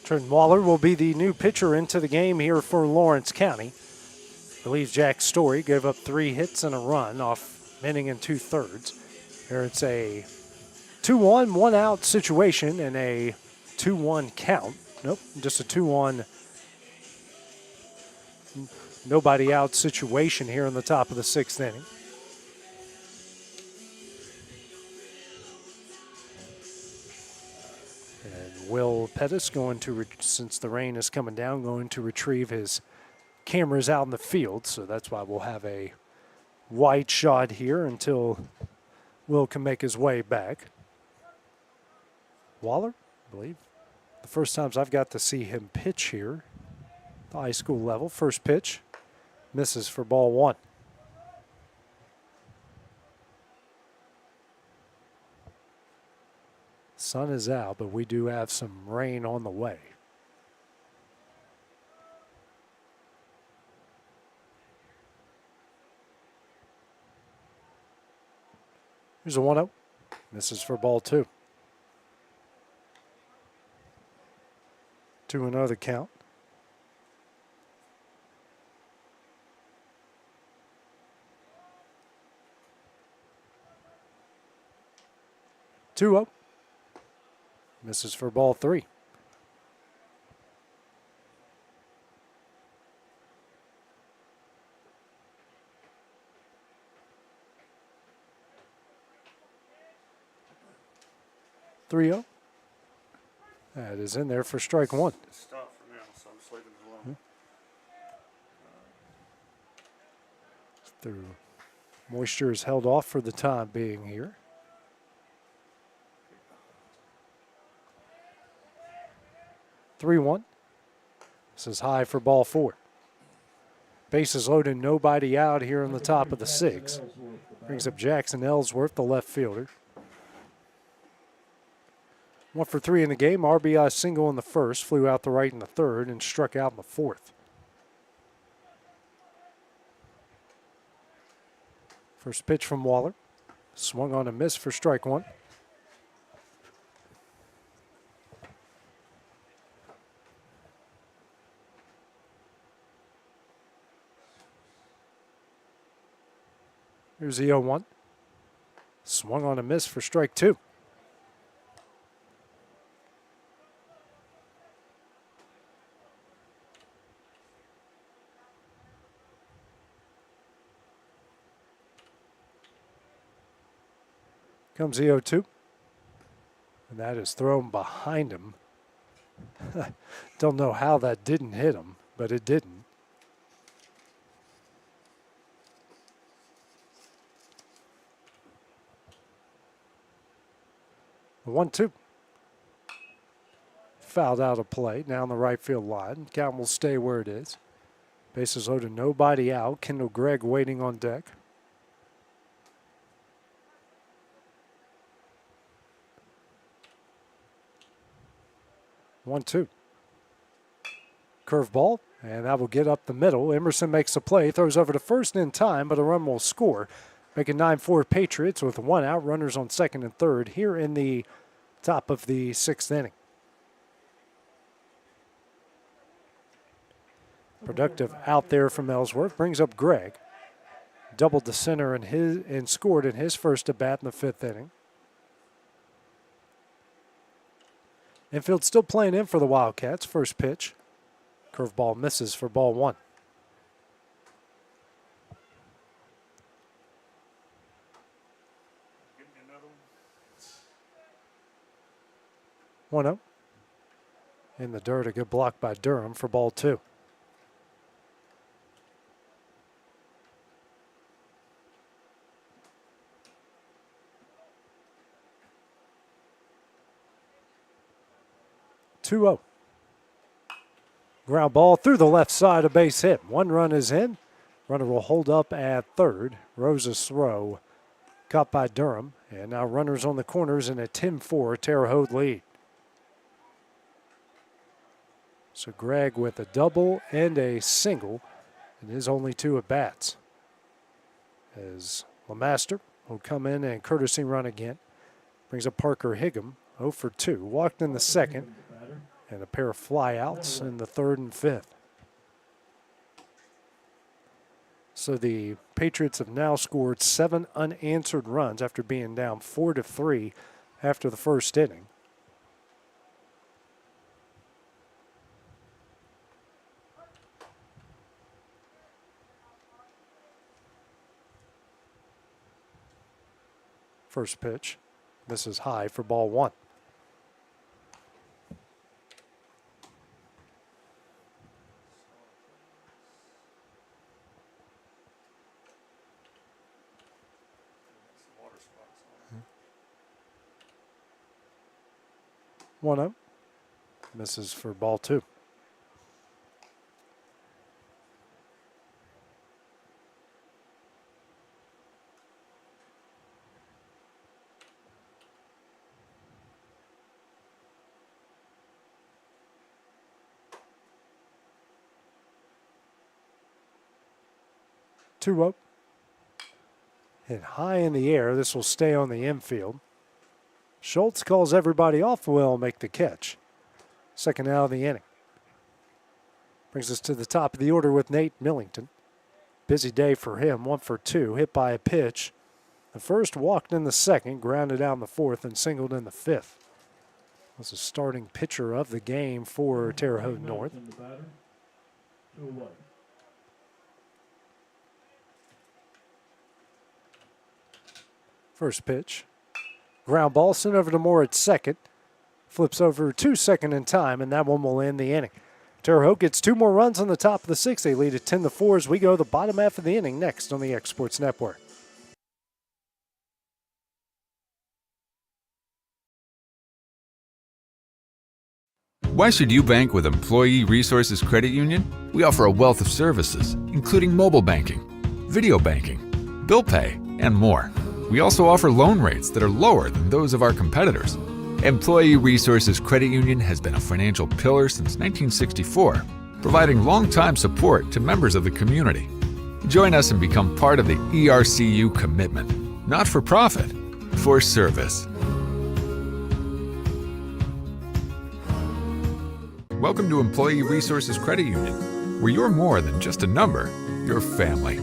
Trenton Waller will be the new pitcher into the game here for Lawrence County. I believe Jack Story gave up 3 hits and a run off inning and 2/3. Here it's a 2-1, 1-out situation and a 2-1 count. Nope, just a 2-1, nobody out situation here in the top of the 6th inning. And Will Pettis going to, since the rain is coming down, going to retrieve his cameras out in the field. So that's why we'll have a wide shot here until Will can make his way back. Waller, I believe, the first times I've got to see him pitch here, the high school level. First pitch, misses for ball 1. Sun is out, but we do have some rain on the way. Here's a 1-0. Misses for ball 2. 2-0 the count. Two up. Misses for ball 3. Three-oh. That is in there for strike 1. It's stopped for now, so I'm just leaving it alone. Through moisture is held off for the time being here. 3-1. This is high for ball 4. Bases loaded, nobody out here in the top of the 6th. Brings up Jackson Ellsworth, the left fielder. 1 for 3 in the game. RBI single in the first, flew out the right in the third, and struck out in the 4th. First pitch from Waller. Swung on a miss for strike 1. Here's the 0-1. Swung on a miss for strike 2. Comes the 0-2. And that is thrown behind him. Don't know how that didn't hit him, but it didn't. The 1-2. Fouled out of play down the right field line. Count will stay where it is. Bases loaded, nobody out. Kendall Gregg waiting on deck. One-two. Curveball, and that will get up the middle. Emerson makes a play, throws over to first in time, but a run will score. Making 9-4 Patriots with 1 out, runners on second and third here in the top of the 6th inning. Productive out there from Ellsworth. Brings up Gregg. Doubled the center and scored in his first at bat in the 5th inning. Infield still playing in for the Wildcats. First pitch. Curveball misses for ball 1. One up. In the dirt, a good block by Durham for ball 2. Two-0. Ground ball through the left side, a base hit. 1 run is in. Runner will hold up at third. Rosa's throw caught by Durham. And now runners on the corners in a 10-4 Terre Haute lead. So Gregg with a double and a single in his only 2 at-bats. As LeMaster will come in and courtesy run again. Brings up Parker Higham, 0 for 2. Walked in the 2nd. And a pair of flyouts in the 3rd and 5th. So the Patriots have now scored 7 unanswered runs after being down 4-3 after the first inning. First pitch. This is high for ball 1. One up. Misses for ball 2. Two up. Hit high in the air. This will stay on the infield. Schultz calls everybody off. Will make the catch. Second out of the inning. Brings us to the top of the order with Nate Millington. Busy day for him. 1 for 2. Hit by a pitch. The first, walked in the 2nd, grounded out in the 4th, and singled in the 5th. Was the starting pitcher of the game for Terre Haute North. First pitch. Ground ball sent over to Moore at 2nd. Flips over to 2nd in time, and that one will end the inning. Terre Haute gets 2 more runs on the top of the 6th. They lead at 10-4 as we go the bottom half of the inning next on the X Sports Network. Why should you bank with Employee Resources Credit Union? We offer a wealth of services, including mobile banking, video banking, bill pay, and more. We also offer loan rates that are lower than those of our competitors. Employee Resources Credit Union has been a financial pillar since 1964, providing long-time support to members of the community. Join us and become part of the ERCU commitment. Not for profit, for service. Welcome to Employee Resources Credit Union, where you're more than just a number, you're family.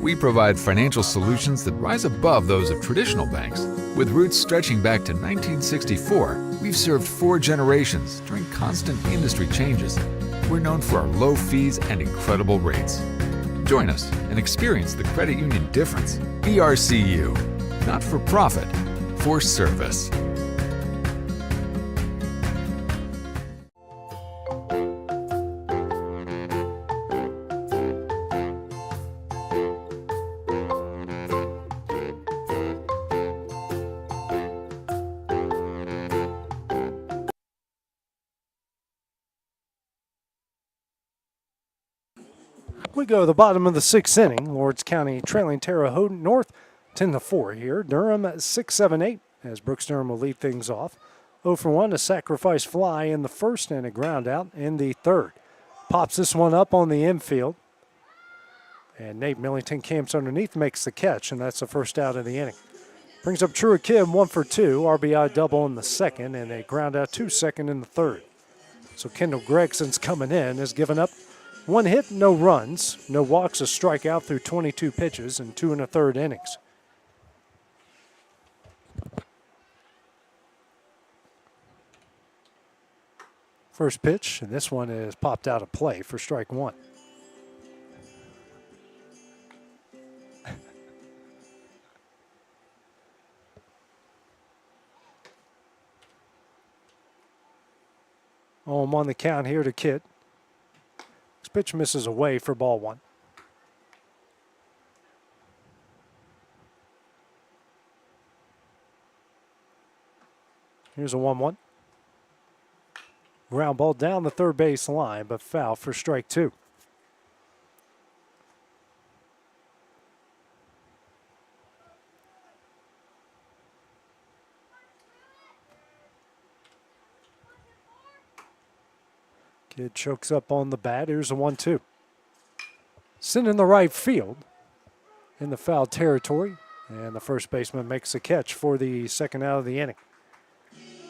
We provide financial solutions that rise above those of traditional banks. With roots stretching back to 1964, we've served 4 generations during constant industry changes. We're known for our low fees and incredible rates. Join us and experience the credit union difference. ERCU, not for profit, for service. We go to the bottom of the 6th inning. Lawrence County trailing Terre Haute North 10-4 here. Durham at 6-7-8 as Brooks Durham will lead things off. 0 for 1, a sacrifice fly in the 1st and a ground out in the 3rd. Pops this one up on the infield. And Nate Millington camps underneath, makes the catch, and that's the first out of the inning. Brings up Trua Kim, 1 for 2, RBI double in the 2nd, and a ground out to 2nd in the 3rd. So Kendall Gregson's coming in, has given up 1 hit, no runs, no walks, a strikeout through 22 pitches and 2 1/3 innings. First pitch, and this one is popped out of play for strike 1. I'm on the count here to Kit. This pitch misses away for ball 1. Here's a 1-1. Ground ball down the third base line, but foul for strike 2. Kid chokes up on the bat. Here's a 1-2. Sent in the right field in the foul territory, and the first baseman makes a catch for the second out of the inning.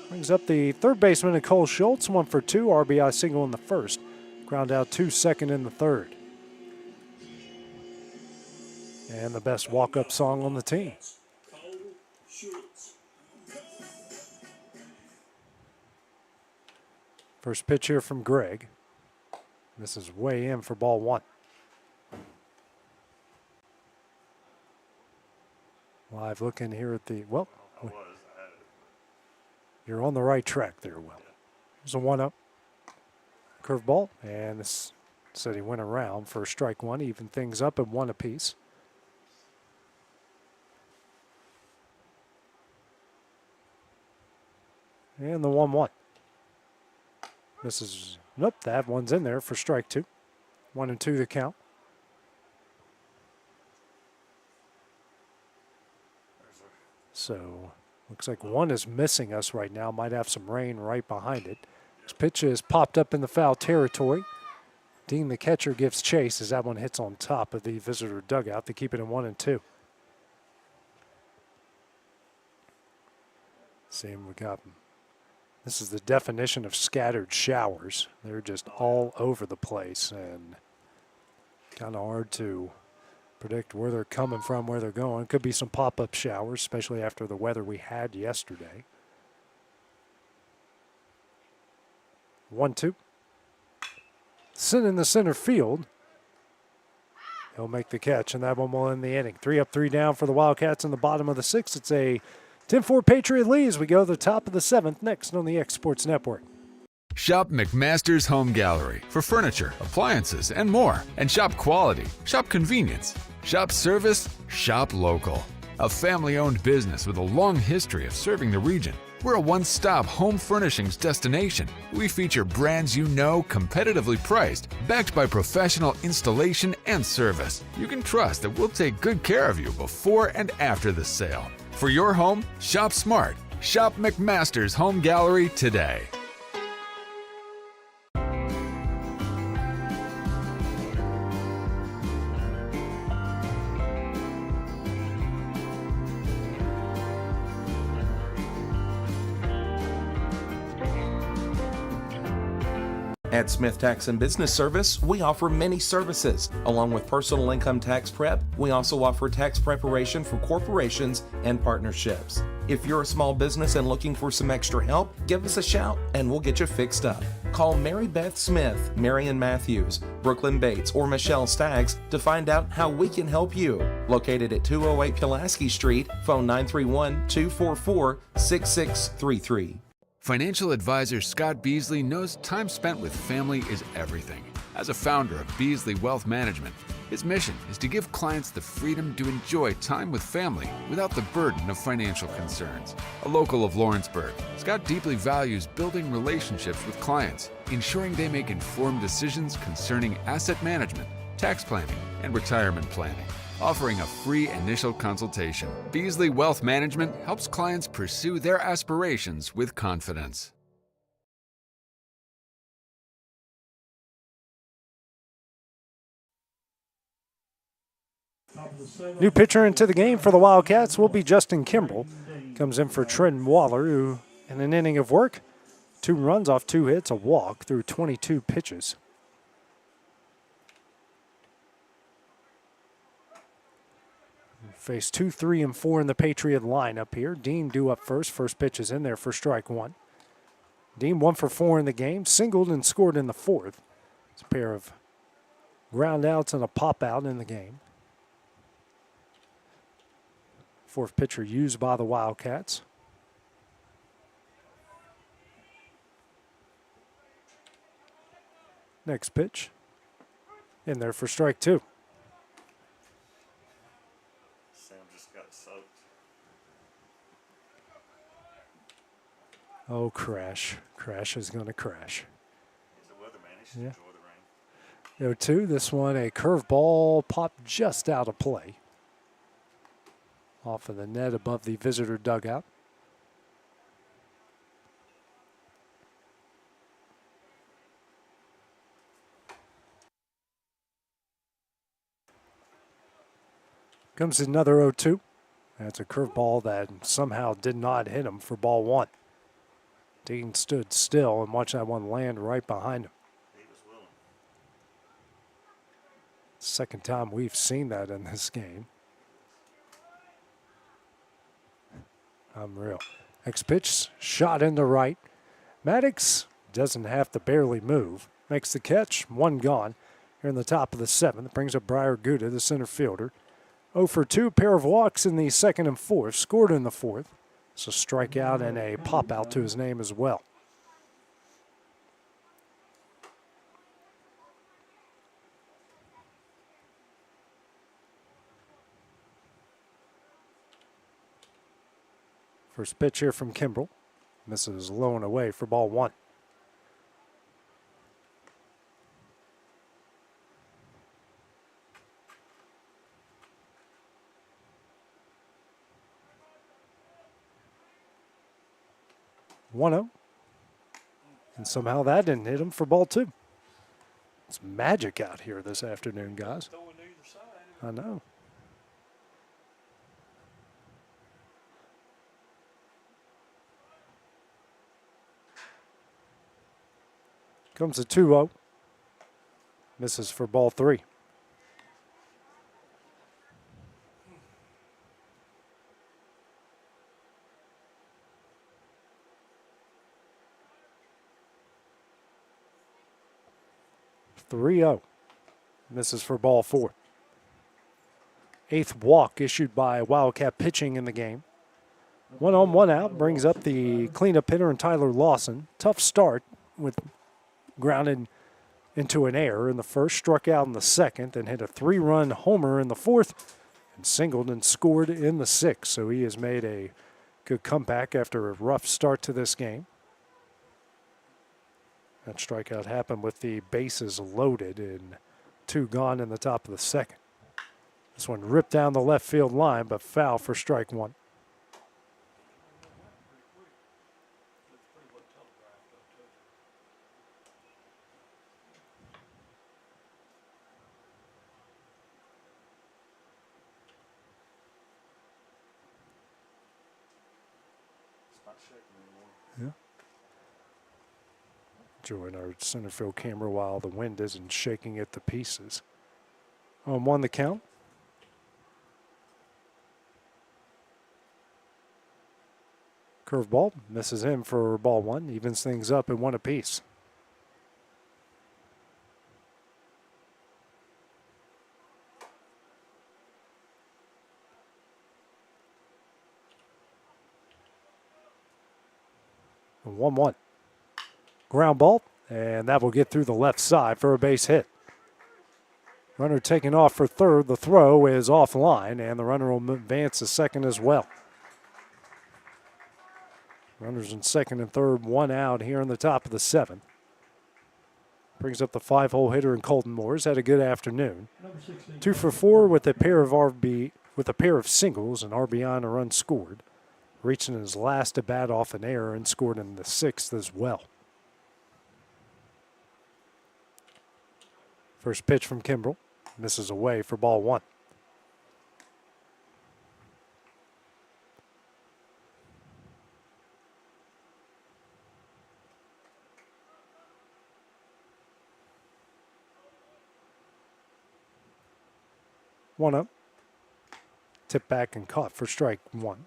Brings up the third baseman, Nicole Schultz, 1 for 2, RBI single in the first. Ground out 2 second in the third. And the best walk-up song on the team. First pitch here from Greg. This is way in for ball 1. Live looking here at the, well, you're on the right track there, Will. There's a 1-0. Curveball, and this said he went around for strike 1, even things up at 1 apiece. And the 1-1. This is, nope, that one's in there for strike 2. 1-2 the count. So, looks like 1 is missing us right now. Might have some rain right behind it. This pitch is popped up in the foul territory. Dean, the catcher, gives chase as that one hits on top of the visitor dugout to keep it in 1-2. Same we got. This is the definition of scattered showers. They're just all over the place and kind of hard to predict where they're coming from, where they're going. Could be some pop-up showers, especially after the weather we had yesterday. 1-2. Sit in the center field. He'll make the catch, and that one will end the inning. 3 up, 3 down for the Wildcats in the bottom of the 6th. It's a 10-4 Patriot lead as we go to the top of the 7th next on the X Sports Network. Shop McMaster's Home Gallery for furniture, appliances, and more. And shop quality, shop convenience, shop service, shop local. A family-owned business with a long history of serving the region. We're a one-stop home furnishings destination. We feature brands you know, competitively priced, backed by professional installation and service. You can trust that we'll take good care of you before and after the sale. For your home, shop smart. Shop McMaster's Home Gallery today. At Smith Tax and Business Service, we offer many services. Along with personal income tax prep, we also offer tax preparation for corporations and partnerships. If you're a small business and looking for some extra help, give us a shout and we'll get you fixed up. Call Mary Beth Smith, Marion Matthews, Brooklyn Bates, or Michelle Staggs to find out how we can help you. Located at 208 Pulaski Street, phone 931-244-6633. Financial advisor Scott Beasley knows time spent with family is everything. As a founder of Beasley Wealth Management, his mission is to give clients the freedom to enjoy time with family without the burden of financial concerns. A local of Lawrenceburg, Scott deeply values building relationships with clients, ensuring they make informed decisions concerning asset management, tax planning, and retirement planning. Offering a free initial consultation, Beasley Wealth Management helps clients pursue their aspirations with confidence. New pitcher into the game for the Wildcats will be Justin Kimbrell. Comes in for Trenton Waller, who in an inning of work, 2 runs off 2 hits, a walk through 22 pitches. Face 2, 3, and 4 in the Patriot lineup here. Dean due up first. First pitch is in there for strike one. Dean 1 for 4 in the game, singled and scored in the fourth. It's a pair of ground outs and a pop out in the game. Fourth pitcher used by the Wildcats. Next pitch in there for strike two. Sam just got soaked. Oh, crash. Crash is going to crash. He's a weatherman. He should Yeah. enjoy the rain. 0-2. This one, a curveball popped just out of play. Off of the net above the visitor dugout. Comes another 0-2. That's a curveball that somehow did not hit him for ball one. Dean stood still and watched that one land right behind him. He was willing. Second time we've seen that in this game. Unreal. Next pitch, shot into right. Maddox doesn't have to barely move. Makes the catch, one gone. Here in the top of the seventh, brings up Briar Gouda, the center fielder. 0 for 2, pair of walks in the second and fourth, scored in the fourth. So strikeout and a pop out to his name as well. First pitch here from Kimbrell. Misses low and away for ball one. And somehow that didn't hit him for ball two. It's magic out here this afternoon, guys. I know. Comes a 2-0. Misses for ball three. Misses for ball four. Eighth walk issued by Wildcat pitching in the game. 1 on, 1 out brings up the cleanup hitter and Tyler Lawson. Tough start with grounded into an error in the first, struck out in the second, then hit a 3-run homer in the fourth, and singled and scored in the sixth. So he has made a good comeback after a rough start to this game. That strikeout happened with the bases loaded and 2 gone in the top of the second. This one ripped down the left field line, but foul for strike one. It's not shaking anymore. Join our center field camera while the wind isn't shaking it to pieces. On 1 the count. Curveball misses him for ball one, evens things up at 1 apiece. A 1-1. Ground ball, and that will get through the left side for a base hit. Runner taking off for third. The throw is offline, and the runner will advance to second as well. Runners in second and third, 1 out here in the top of the seventh. Brings up the 5-hole hitter in Colton Moores. Had a good afternoon. 2 for 4 with a pair of singles, an RBI and a run scored. Reaching his last at bat off an error and scored in the sixth as well. First pitch from Kimbrell. Misses away for ball one. One up. Tip back and caught for strike one.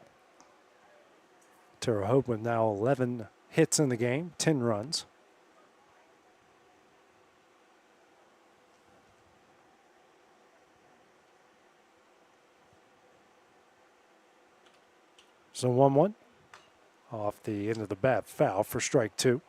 Terre Haute with now 11 hits in the game, 10 runs. So 1-1 off the end of the bat, foul for strike two.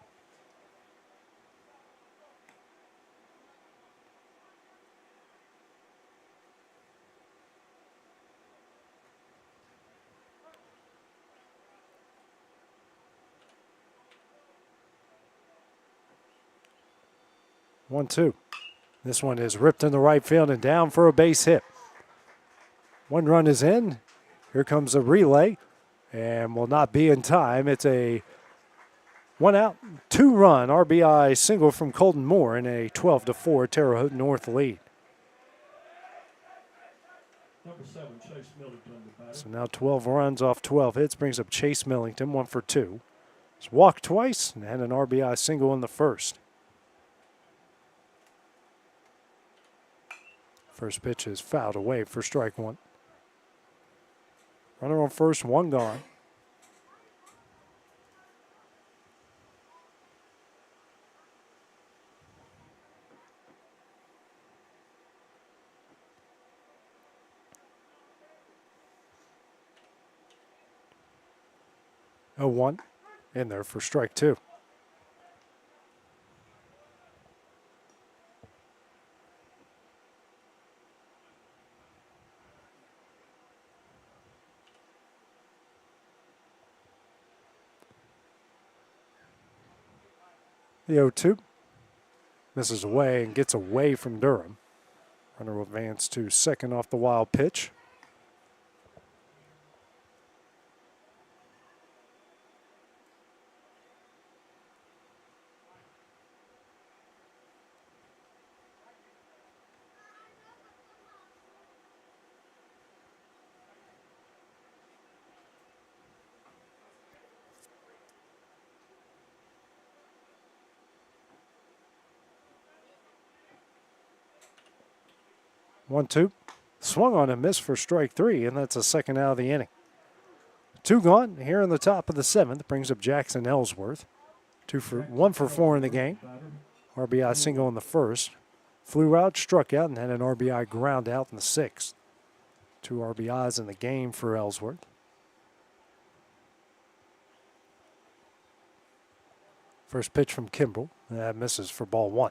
One, two. This one is ripped in the right field and down for a base hit. One run is in. Here comes a relay and will not be in time. It's a 1-out, 2-run RBI single from Colton Moore in a 12-4 Terre Haute North lead. Number 7, Chase Millington, the batter. So now 12 runs off 12 hits brings up Chase Millington, 1 for 2. He's walked twice and had an RBI single in the first. First pitch is fouled away for strike one. Runner on first, one gone. Oh, 1 in there for strike two. The 0-2 misses away and gets away from Durham. Runner will advance to second off the wild pitch. One, two. Swung on and missed for strike three, and that's a second out of the inning. 2 gone here in the top of the 7th. Brings up Jackson Ellsworth. 1 for 4 in the game. RBI single in the first. Flew out, struck out, and had an RBI ground out in the 6th. 2 RBIs in the game for Ellsworth. First pitch from Kimbrell. That misses for ball 1.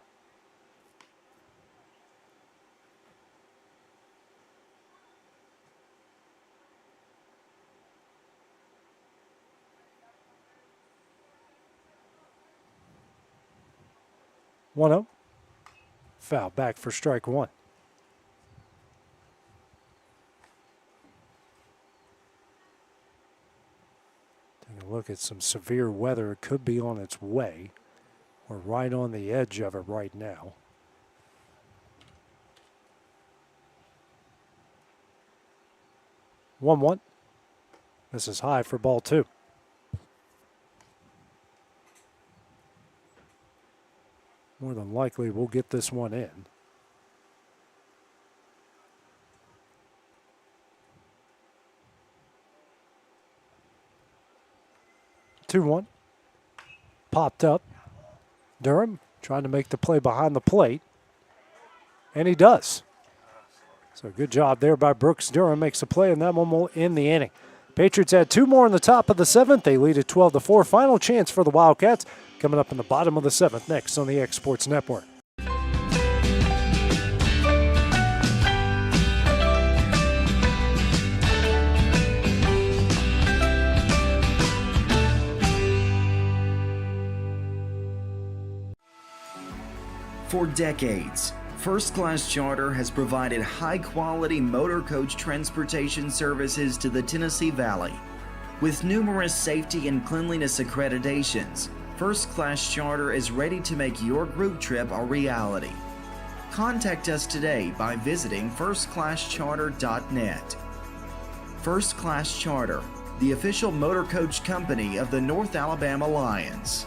One-0. Foul back for strike one. Take a look at some severe weather. It could be on its way. We're right on the edge of it right now. One. This is high for ball 2. More than likely, we'll get this one in. Two, 1. Popped up. Durham trying to make the play behind the plate. And he does. So good job there by Brooks. Durham makes a play, and that one will end the inning. Patriots had 2 more in the top of the 7th. They lead at 12-4. Final chance for the Wildcats coming up in the bottom of the 7th next on the X Sports Network. For decades, First Class Charter has provided high-quality motor coach transportation services to the Tennessee Valley. With numerous safety and cleanliness accreditations, First Class Charter is ready to make your group trip a reality. Contact us today by visiting firstclasscharter.net. First Class Charter, the official motor coach company of the North Alabama Lions.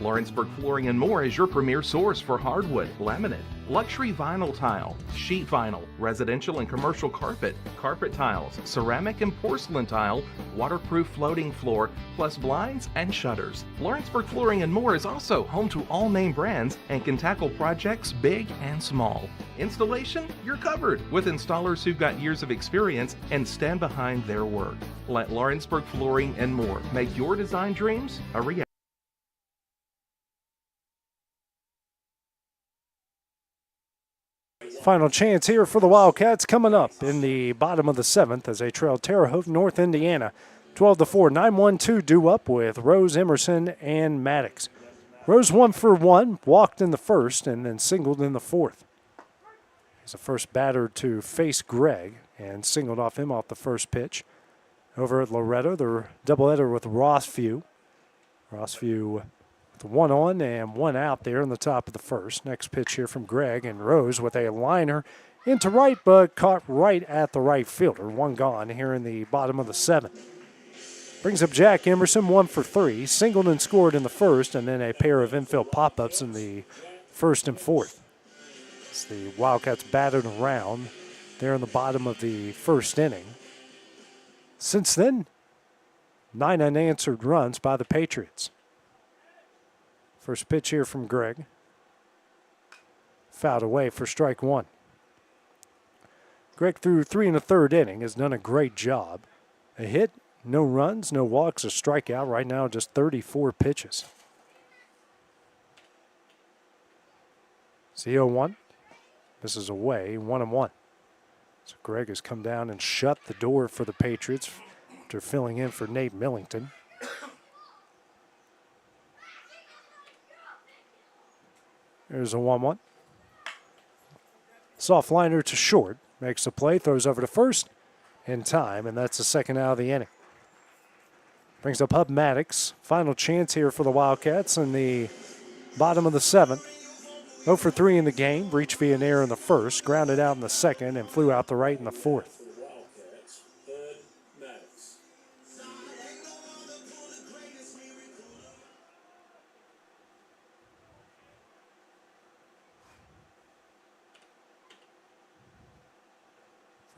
Lawrenceburg Flooring and More is your premier source for hardwood, laminate, luxury vinyl tile, sheet vinyl, residential and commercial carpet, carpet tiles, ceramic and porcelain tile, waterproof floating floor, plus blinds and shutters. Lawrenceburg Flooring and More is also home to all name brands and can tackle projects big and small. Installation? You're covered with installers who've got years of experience and stand behind their work. Let Lawrenceburg Flooring and More make your design dreams a reality. Final chance here for the Wildcats coming up in the bottom of the 7th as they trail Terre Haute, North Indiana, 12-4. 9-1-2 due up with Rose, Emerson, and Maddox. Rose 1 for 1, walked in the first, and then singled in the fourth. He's the first batter to face Greg and singled off him off the first pitch. Over at Loretto, the doubleheader with Rossview. Rossview with one on and one out there in the top of the first. Next pitch here from Greg, and Rose with a liner into right, but caught right at the right fielder. One gone here in the bottom of the 7th. Brings up Jack Emerson, 1 for 3. Singled and scored in the first, and then a pair of infield pop-ups in the first and fourth. As the Wildcats battered around there in the bottom of the first inning. Since then, 9 unanswered runs by the Patriots. First pitch here from Greg. Fouled away for strike one. Greg through 3 1/3 inning has done a great job. A hit, no runs, no walks, a strikeout. Right now, just 34 pitches. It's the 0-1. This is away, 1-1. So Greg has come down and shut the door for the Patriots after filling in for Nate Millington. There's a 1-1. Soft liner to short. Makes the play, throws over to first in time, and that's the second out of the inning. Brings up Hub Maddox. Final chance here for the Wildcats in the bottom of the 7th. 0 for 3 in the game. Reached via an error in the first, grounded out in the second, and flew out the right in the fourth.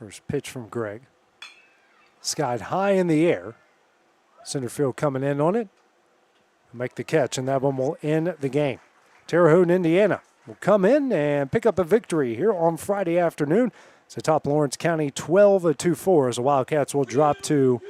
First pitch from Greg. Skied high in the air. Center field coming in on it. Make the catch, and that one will end the game. Terre Haute, Indiana will come in and pick up a victory here on Friday afternoon. It's atop Lawrence County 12-4 as the Wildcats will drop to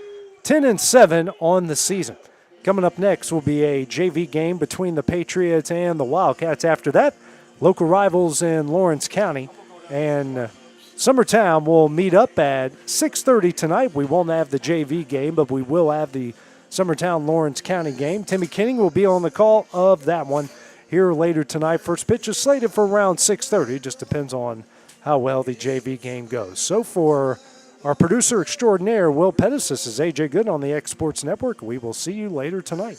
10-7 on the season. Coming up next will be a JV game between the Patriots and the Wildcats. After that, local rivals in Lawrence County and Summertown will meet up at 6:30 tonight. We won't have the JV game, but we will have the Summertown-Lawrence County game. Timmy Kenning will be on the call of that one here later tonight. First pitch is slated for around 6:30. Just depends on how well the JV game goes. So for our producer extraordinaire, Will Pettis, this is AJ Good on the X Sports Network. We will see you later tonight.